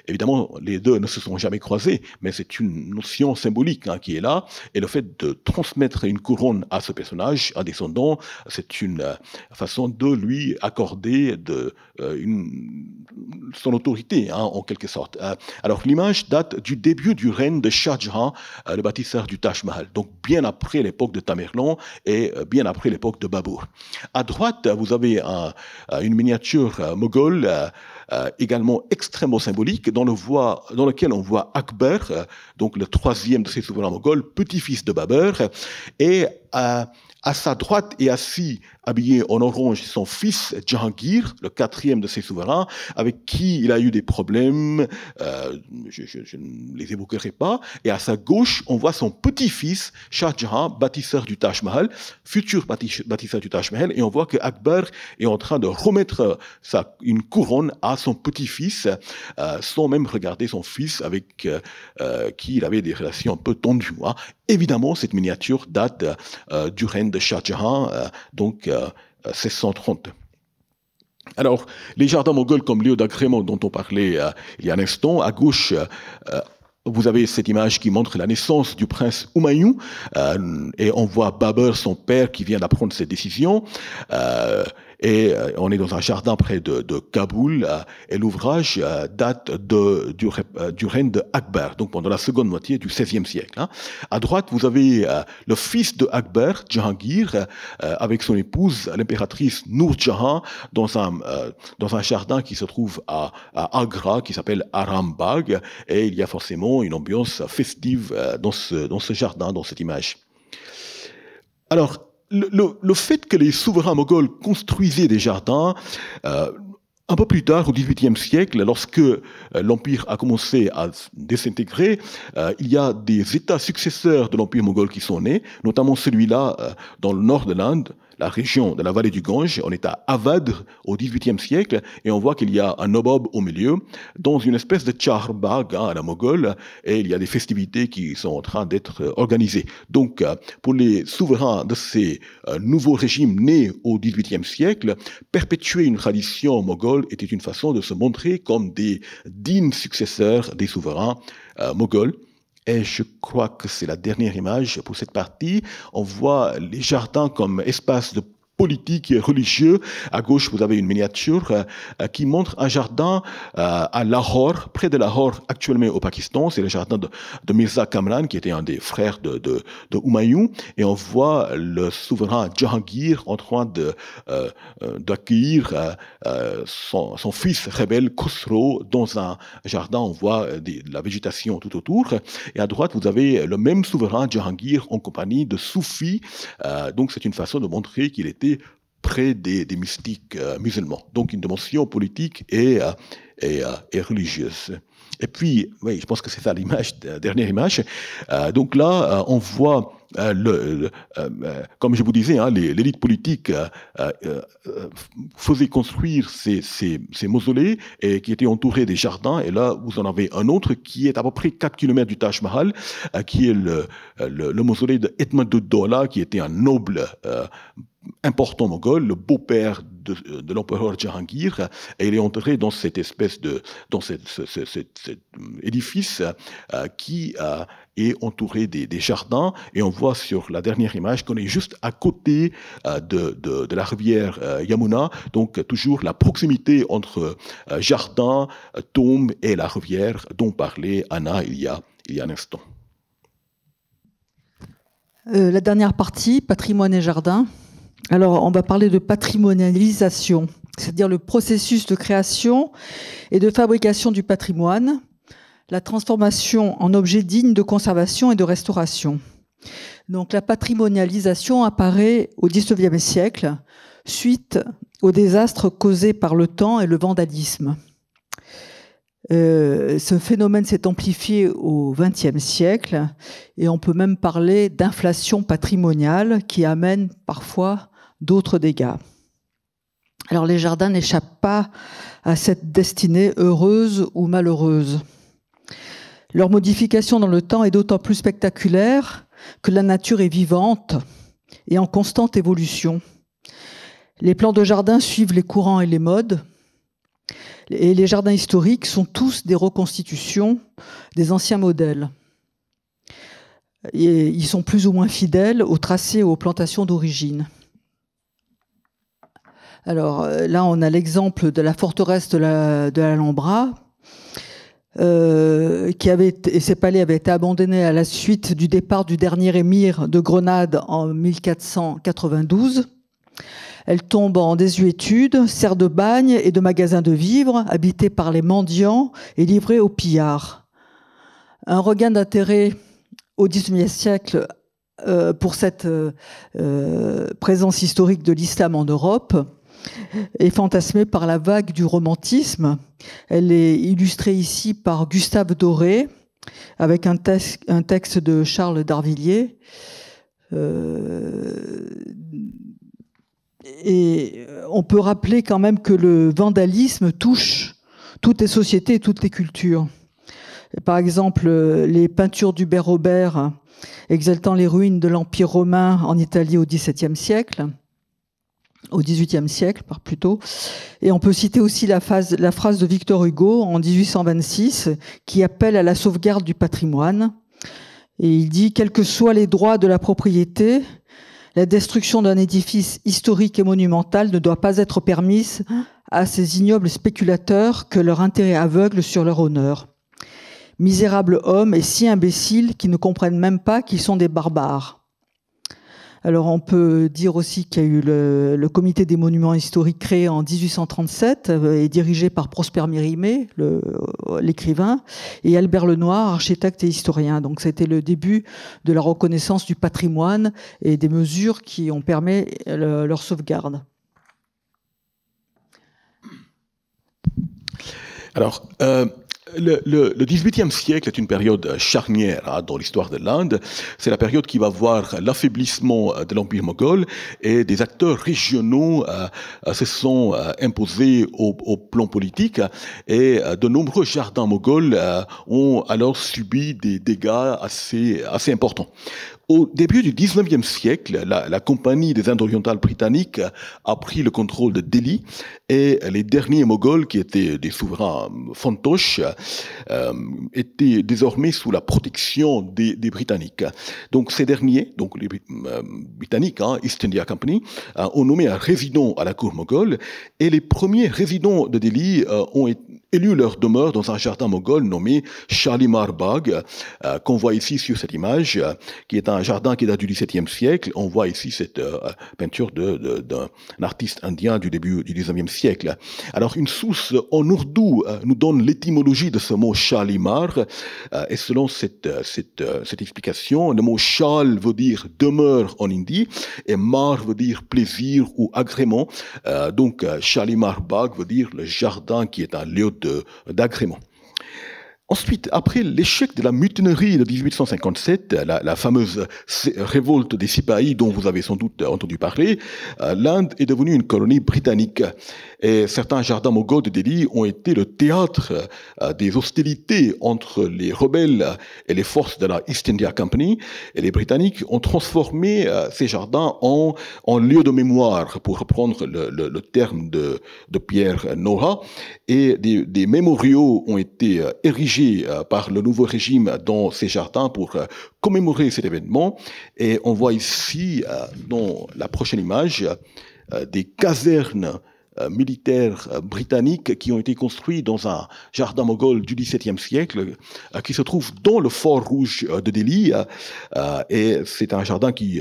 Évidemment, les deux ne se sont jamais croisés, mais c'est une notion symbolique qui est là. Et le fait de transmettre une couronne à ce personnage, un descendant, c'est une façon de lui accorder son autorité, en quelque sorte. Alors, l'image date du début du règne de Shah Jahan, le bâtisseur du Taj Mahal, donc bien après l'époque de Tamerlan et bien après l'époque de Babur. À droite, vous avez une miniature moghole, également extrêmement symbolique, dans lequel on voit Akbar, donc le troisième de ces souverains moghols, petit-fils de Babur, et à sa droite est assis, habillé en orange, son fils Jahangir, le quatrième de ses souverains, avec qui il a eu des problèmes, je ne les évoquerai pas. Et à sa gauche, on voit son petit-fils, Shah Jahan, bâtisseur du Taj Mahal, futur bâtisseur du Taj Mahal, et on voit que Akbar est en train de remettre une couronne à son petit-fils, sans même regarder son fils avec qui il avait des relations un peu tendues. Évidemment, cette miniature date du règne de Shah Jahan, donc 1630. Alors, les jardins moghols comme lieu d'agrément dont on parlait il y a un instant, à gauche, vous avez cette image qui montre la naissance du prince Humayun, et on voit Babur, son père, qui vient d'apprendre cette décision. Et on est dans un jardin près de Kaboul, et l'ouvrage date du règne de Akbar, donc pendant la seconde moitié du XVIe siècle. À droite, vous avez le fils de Akbar, Jahangir, avec son épouse, l'impératrice Noor Jahan, dans un jardin qui se trouve à Agra, qui s'appelle Arambagh, et il y a forcément une ambiance festive dans ce jardin, dans cette image. Alors, le fait que les souverains moghols construisaient des jardins, un peu plus tard, au XVIIIe siècle, lorsque l'Empire a commencé à désintégrer, il y a des États successeurs de l'Empire moghol qui sont nés, notamment celui-là dans le nord de l'Inde, la région de la vallée du Gange. On est à Awadh au XVIIIe siècle, et on voit qu'il y a un nabob au milieu, dans une espèce de charbagh à la moghole, et il y a des festivités qui sont en train d'être organisées. Donc, pour les souverains de ces nouveaux régimes nés au XVIIIe siècle, perpétuer une tradition moghole était une façon de se montrer comme des dignes successeurs des souverains moghols. Et je crois que c'est la dernière image pour cette partie. On voit les jardins comme espace de politique et religieux. À gauche, vous avez une miniature qui montre un jardin à Lahore, près de Lahore, actuellement au Pakistan. C'est le jardin de Mirza Kamran, qui était un des frères de Humayun. Et on voit le souverain Jahangir en train d'accueillir son fils rebelle Khosrow dans un jardin. On voit la végétation tout autour. Et à droite, vous avez le même souverain Jahangir en compagnie de soufis. Donc c'est une façon de montrer qu'il était près des mystiques musulmans. Donc une dimension politique et religieuse. Et puis, oui, je pense que c'est ça l'image, la dernière image. Donc là, on voit, comme je vous disais, hein, l'élite politique faisait construire ces mausolées et qui étaient entourés des jardins. Et là, vous en avez un autre qui est à peu près 4 km du Taj Mahal, qui est le mausolée de Etmad-ud-Dawla, qui était un noble important moghol, le beau-père de l'empereur Jahangir, et il est enterré dans cette espèce dans cet édifice qui est entouré des jardins, et on voit sur la dernière image qu'on est juste à côté de la rivière Yamuna, donc toujours la proximité entre jardin, tombe et la rivière dont parlait Anna il y a un instant. La dernière partie, patrimoine et jardin. Alors, on va parler de patrimonialisation, c'est-à-dire le processus de création et de fabrication du patrimoine, la transformation en objet digne de conservation et de restauration. Donc, la patrimonialisation apparaît au XIXe siècle, suite aux désastres causés par le temps et le vandalisme. Ce phénomène s'est amplifié au XXe siècle et on peut même parler d'inflation patrimoniale qui amène parfois d'autres dégâts. Alors les jardins n'échappent pas à cette destinée heureuse ou malheureuse. Leur modification dans le temps est d'autant plus spectaculaire que la nature est vivante et en constante évolution. Les plans de jardin suivent les courants et les modes. Et les jardins historiques sont tous des reconstitutions des anciens modèles. Et ils sont plus ou moins fidèles aux tracés et aux plantations d'origine. Alors là, on a l'exemple de la forteresse de l'Alhambra, et ces palais avaient été abandonnés à la suite du départ du dernier émir de Grenade en 1492. Elle tombe en désuétude, sert de bagne et de magasin de vivres, habitée par les mendiants et livrée aux pillards. Un regain d'intérêt au XIXe siècle pour cette présence historique de l'islam en Europe est fantasmée par la vague du romantisme. Elle est illustrée ici par Gustave Doré, avec un texte de Charles d'Arvilliers. Et on peut rappeler quand même que le vandalisme touche toutes les sociétés et toutes les cultures. Par exemple, les peintures d'Hubert Robert exaltant les ruines de l'Empire romain en Italie au XVIIe siècle, au XVIIIe siècle plutôt. Et on peut citer aussi la phrase de Victor Hugo en 1826 qui appelle à la sauvegarde du patrimoine. Et il dit « Quels que soient les droits de la propriété, la destruction d'un édifice historique et monumental ne doit pas être permise à ces ignobles spéculateurs que leur intérêt aveugle sur leur honneur. Misérables hommes et si imbéciles qu'ils ne comprennent même pas qu'ils sont des barbares. » Alors on peut dire aussi qu'il y a eu le comité des monuments historiques créé en 1837 et dirigé par Prosper Mérimée, l'écrivain, et Albert Lenoir, architecte et historien. Donc c'était le début de la reconnaissance du patrimoine et des mesures qui ont permis leur sauvegarde. Alors, le XVIIIe siècle est une période charnière dans l'histoire de l'Inde. C'est la période qui va voir l'affaiblissement de l'Empire moghol et des acteurs régionaux se sont imposés au plan politique et de nombreux jardins moghols ont alors subi des dégâts assez importants. Au début du 19e siècle, la Compagnie des Indes orientales britanniques a pris le contrôle de Delhi et les derniers Moghols, qui étaient des souverains fantoches, étaient désormais sous la protection des Britanniques. Donc ces derniers, donc les Britanniques, East India Company, ont nommé un résident à la cour moghole et les premiers résidents de Delhi ont élu leur demeure dans un jardin moghol nommé Shalimar Bagh, qu'on voit ici sur cette image, qui est un jardin qui date du XVIIe siècle. On voit ici cette peinture d'un artiste indien du début du XIXe siècle. Alors, une source en ourdou nous donne l'étymologie de ce mot Shalimar, et selon cette explication, le mot Shal veut dire demeure en hindi, et Mar veut dire plaisir ou agrément. Donc, Shalimar Bagh veut dire le jardin qui est un lieu d'agrément. Ensuite, après l'échec de la mutinerie de 1857, la fameuse révolte des Sipahis dont vous avez sans doute entendu parler, l'Inde est devenue une colonie britannique. Et certains jardins moghols de Delhi ont été le théâtre des hostilités entre les rebelles et les forces de la East India Company. Et les Britanniques ont transformé ces jardins en lieu de mémoire, pour reprendre le terme de Pierre Nora. Et des mémoriaux ont été érigés par le nouveau régime dans ces jardins pour commémorer cet événement. Et on voit ici, dans la prochaine image, des casernes militaires britanniques qui ont été construits dans un jardin moghol du XVIIe siècle qui se trouve dans le fort rouge de Delhi. Et c'est un jardin qui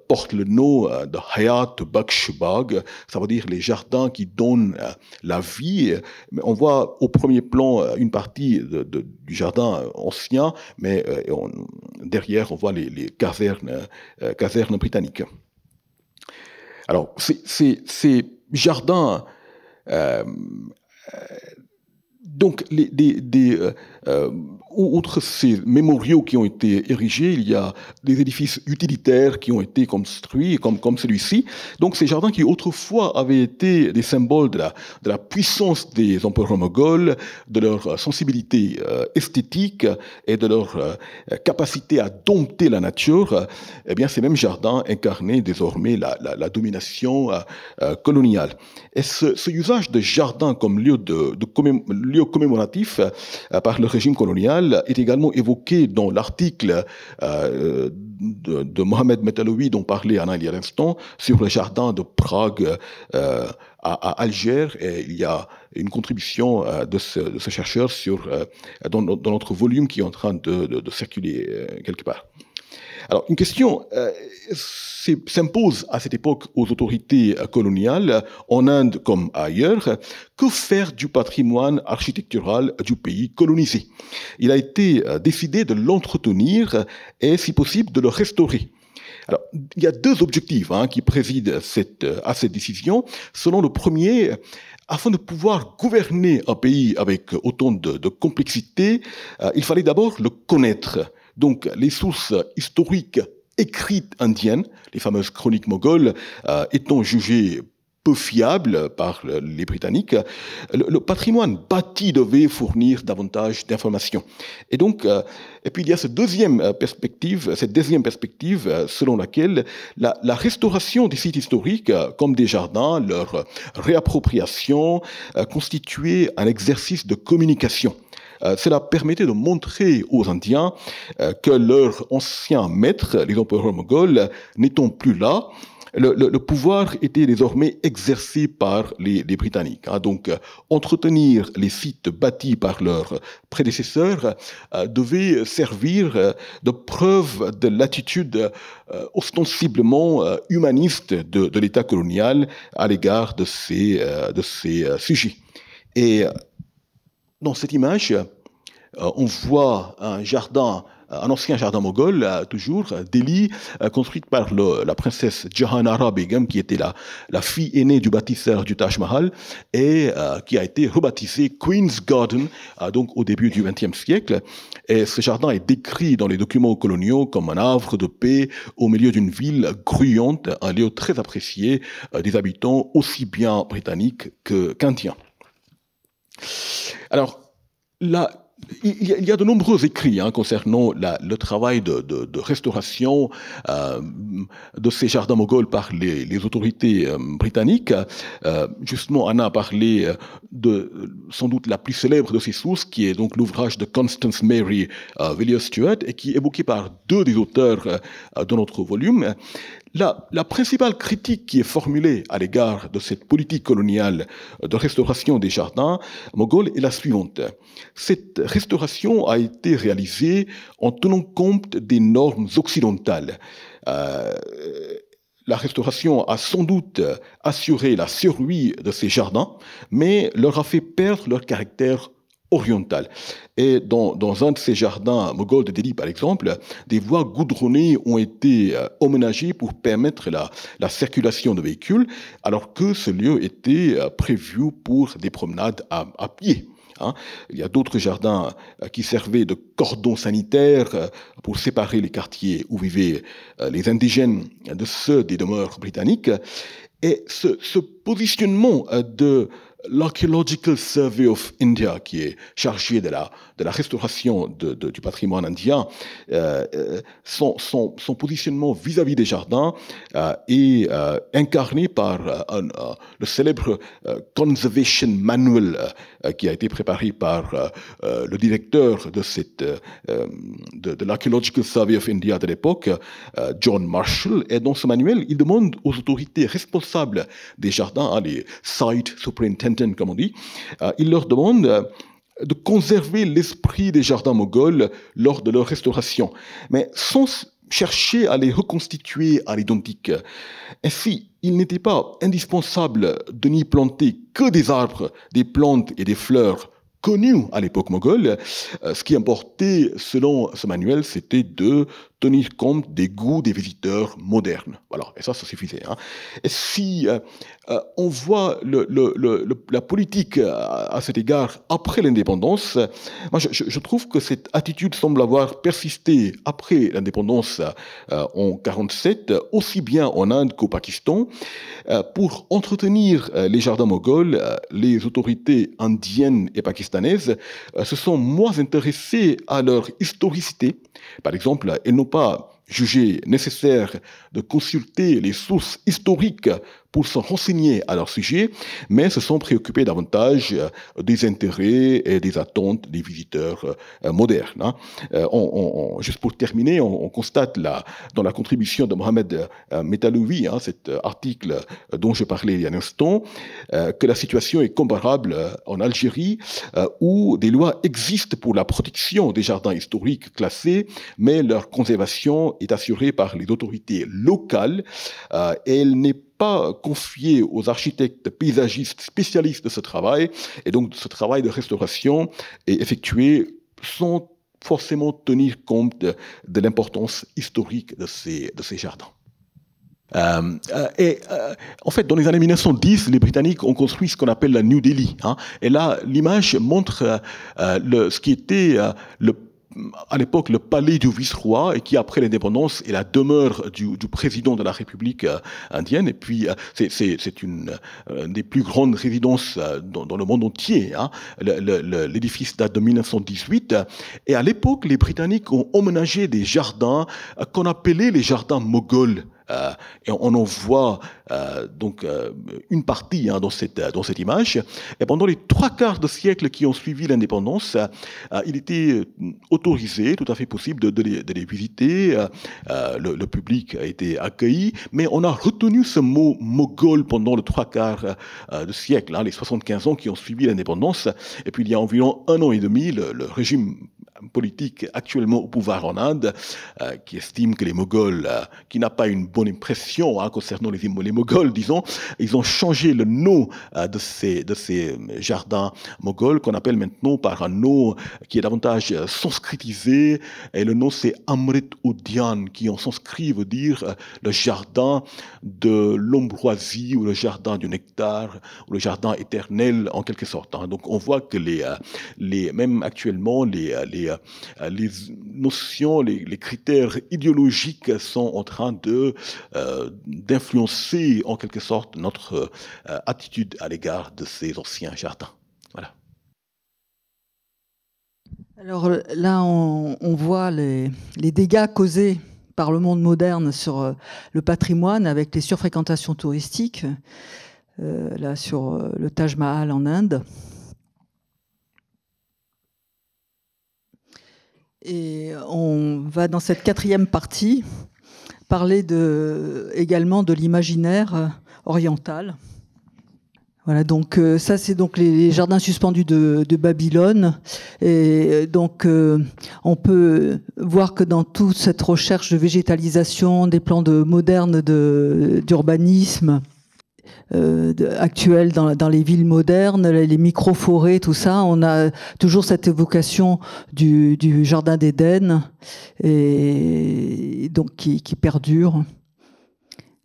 porte le nom de Hayat Baksh Bagh, ça veut dire les jardins qui donnent la vie. Mais on voit au premier plan une partie du jardin ancien, mais derrière on voit les casernes britanniques. Alors, ces jardins, donc outre ces mémoriaux qui ont été érigés, il y a des édifices utilitaires qui ont été construits, comme celui-ci. Donc ces jardins qui autrefois avaient été des symboles de la puissance des empereurs moghols, de leur sensibilité esthétique et de leur capacité à dompter la nature, eh bien ces mêmes jardins incarnaient désormais la domination coloniale. Et ce usage de jardin comme lieu commémoratif par le régime colonial est également évoqué dans l'article de Mohamed Metaloui dont parlait Anna il y a l'instant sur le jardin de Prague à Alger. Et il y a une contribution de ce chercheur dans notre volume qui est en train de circuler quelque part. Alors, une question s'impose à cette époque aux autorités coloniales, en Inde comme ailleurs. Que faire du patrimoine architectural du pays colonisé? Il a été décidé de l'entretenir et, si possible, de le restaurer. Alors, il y a deux objectifs qui président à cette décision. Selon le premier, afin de pouvoir gouverner un pays avec autant de complexité, il fallait d'abord le connaître. Donc, les sources historiques écrites indiennes, les fameuses chroniques mogholes, étant jugées peu fiables par les Britanniques, le patrimoine bâti devait fournir davantage d'informations. Et donc, et puis il y a cette deuxième perspective selon laquelle la restauration des sites historiques, comme des jardins, leur réappropriation, constituait un exercice de communication. Cela permettait de montrer aux Indiens que leurs anciens maîtres, les empereurs moghols, n'étant plus là, le pouvoir était désormais exercé par les Britanniques. Donc, entretenir les sites bâtis par leurs prédécesseurs devait servir de preuve de l'attitude ostensiblement humaniste de l'État colonial à l'égard de ces sujets. Et dans cette image, on voit un ancien jardin moghol, toujours, Delhi, construite par la princesse Jahanara Begum, qui était la fille aînée du bâtisseur du Taj Mahal, et qui a été rebaptisé Queen's Garden, donc au début du XXe siècle. Et ce jardin est décrit dans les documents coloniaux comme un havre de paix au milieu d'une ville grouillante, un lieu très apprécié des habitants aussi bien britanniques qu'indiens. Alors, il y a de nombreux écrits concernant le travail de restauration de ces jardins moghols par les autorités britanniques. Justement, Anna a parlé de sans doute la plus célèbre de ces sources, qui est donc l'ouvrage de Constance Mary Villiers-Stuart, et qui est évoqué par deux des auteurs de notre volume. La principale critique qui est formulée à l'égard de cette politique coloniale de restauration des jardins moghols est la suivante. Cette restauration a été réalisée en tenant compte des normes occidentales. La restauration a sans doute assuré la survie de ces jardins, mais leur a fait perdre leur caractère orientale. Et dans un de ces jardins moghols de Delhi, par exemple, des voies goudronnées ont été aménagées pour permettre la circulation de véhicules, alors que ce lieu était prévu pour des promenades à pied. Il y a d'autres jardins qui servaient de cordon sanitaire pour séparer les quartiers où vivaient les indigènes de ceux des demeures britanniques. Et ce positionnement de l'Archaeological Survey of India, qui est chargé de la restauration du patrimoine indien, son positionnement vis-à-vis des jardins est incarné par le célèbre Conservation Manual qui a été préparé par le directeur de l'Archaeological Survey of India de l'époque, John Marshall. Et dans ce manuel, il demande aux autorités responsables des jardins, les site superintendents, comme on dit, il leur demande de conserver l'esprit des jardins moghols lors de leur restauration, mais sans chercher à les reconstituer à l'identique. Ainsi, il n'était pas indispensable de n'y planter que des arbres, des plantes et des fleurs connus à l'époque moghole. Ce qui importait, selon ce manuel, c'était de tenir compte des goûts des visiteurs modernes. Voilà, et ça suffisait. Et si on voit la politique à cet égard après l'indépendance, moi je trouve que cette attitude semble avoir persisté après l'indépendance en 1947, aussi bien en Inde qu'au Pakistan. Pour entretenir les jardins moghols, les autorités indiennes et pakistanaises se sont moins intéressées à leur historicité. Par exemple, elles n'ont pas jugé nécessaire de consulter les sources historiques pour se renseigner à leur sujet, mais se sont préoccupés davantage des intérêts et des attentes des visiteurs modernes. Juste pour terminer, on constate dans la contribution de Mohamed Metaloui, cet article dont je parlais il y a un instant, que la situation est comparable en Algérie, où des lois existent pour la protection des jardins historiques classés, mais leur conservation est assurée par les autorités locales. Elle n'est pas confiée aux architectes paysagistes spécialistes de ce travail, et donc ce travail de restauration est effectué sans forcément tenir compte de l'importance historique de ces jardins. En fait, dans les années 1910, les Britanniques ont construit ce qu'on appelle la New Delhi. Et là, l'image montre ce qui était à l'époque le palais du vice-roi, et qui après l'indépendance est la demeure du président de la République indienne. Et puis c'est une des plus grandes résidences dans le monde entier. L'édifice date de 1918, et à l'époque les Britanniques ont aménagé des jardins qu'on appelait les jardins moghols. Et on en voit donc une partie dans cette image. Et pendant les 3/4 de siècle qui ont suivi l'indépendance, il était autorisé, tout à fait possible, de les visiter. Le public a été accueilli, mais on a retenu ce mot moghol pendant le 3/4 de siècle, les 75 ans qui ont suivi l'indépendance. Et puis il y a environ 1 an et demi, le régime politique actuellement au pouvoir en Inde, qui estime que les Moghols, qui n'a pas une bonne impression concernant les Moghols, disons, ils ont changé le nom de ces jardins moghols, qu'on appelle maintenant par un nom qui est davantage sanskritisé, et le nom c'est Amrit Udyan, qui en sanskrit veut dire le jardin de l'ambroisie, ou le jardin du nectar, ou le jardin éternel en quelque sorte. Donc on voit que même actuellement les notions, les critères idéologiques sont en train d'influencer en quelque sorte notre attitude à l'égard de ces anciens jardins. Voilà. Alors là, on voit les dégâts causés par le monde moderne sur le patrimoine avec les surfréquentations touristiques, là sur le Taj Mahal en Inde. Et on va dans cette 4e partie parler également de l'imaginaire oriental. Voilà, donc ça c'est donc les jardins suspendus de Babylone, et donc on peut voir que dans toute cette recherche de végétalisation, des plans modernes d'urbanisme actuels dans les villes modernes, les micro-forêts, tout ça, on a toujours cette évocation du jardin d'Éden, et donc qui perdure.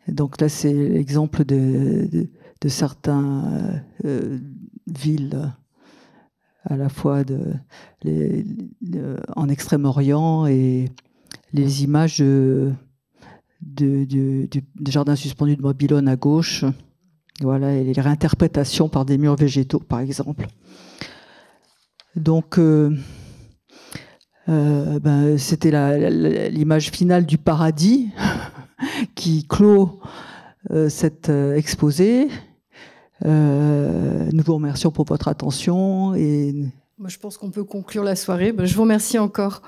Et donc là c'est l'exemple de certaines villes, à la fois en Extrême-Orient, et les images du jardin suspendu de Babylone à gauche, voilà, et les réinterprétations par des murs végétaux, par exemple. Donc, c'était l'image finale du paradis qui clôt cet exposé. Nous vous remercions pour votre attention. Moi, je pense qu'on peut conclure la soirée. Je vous remercie encore.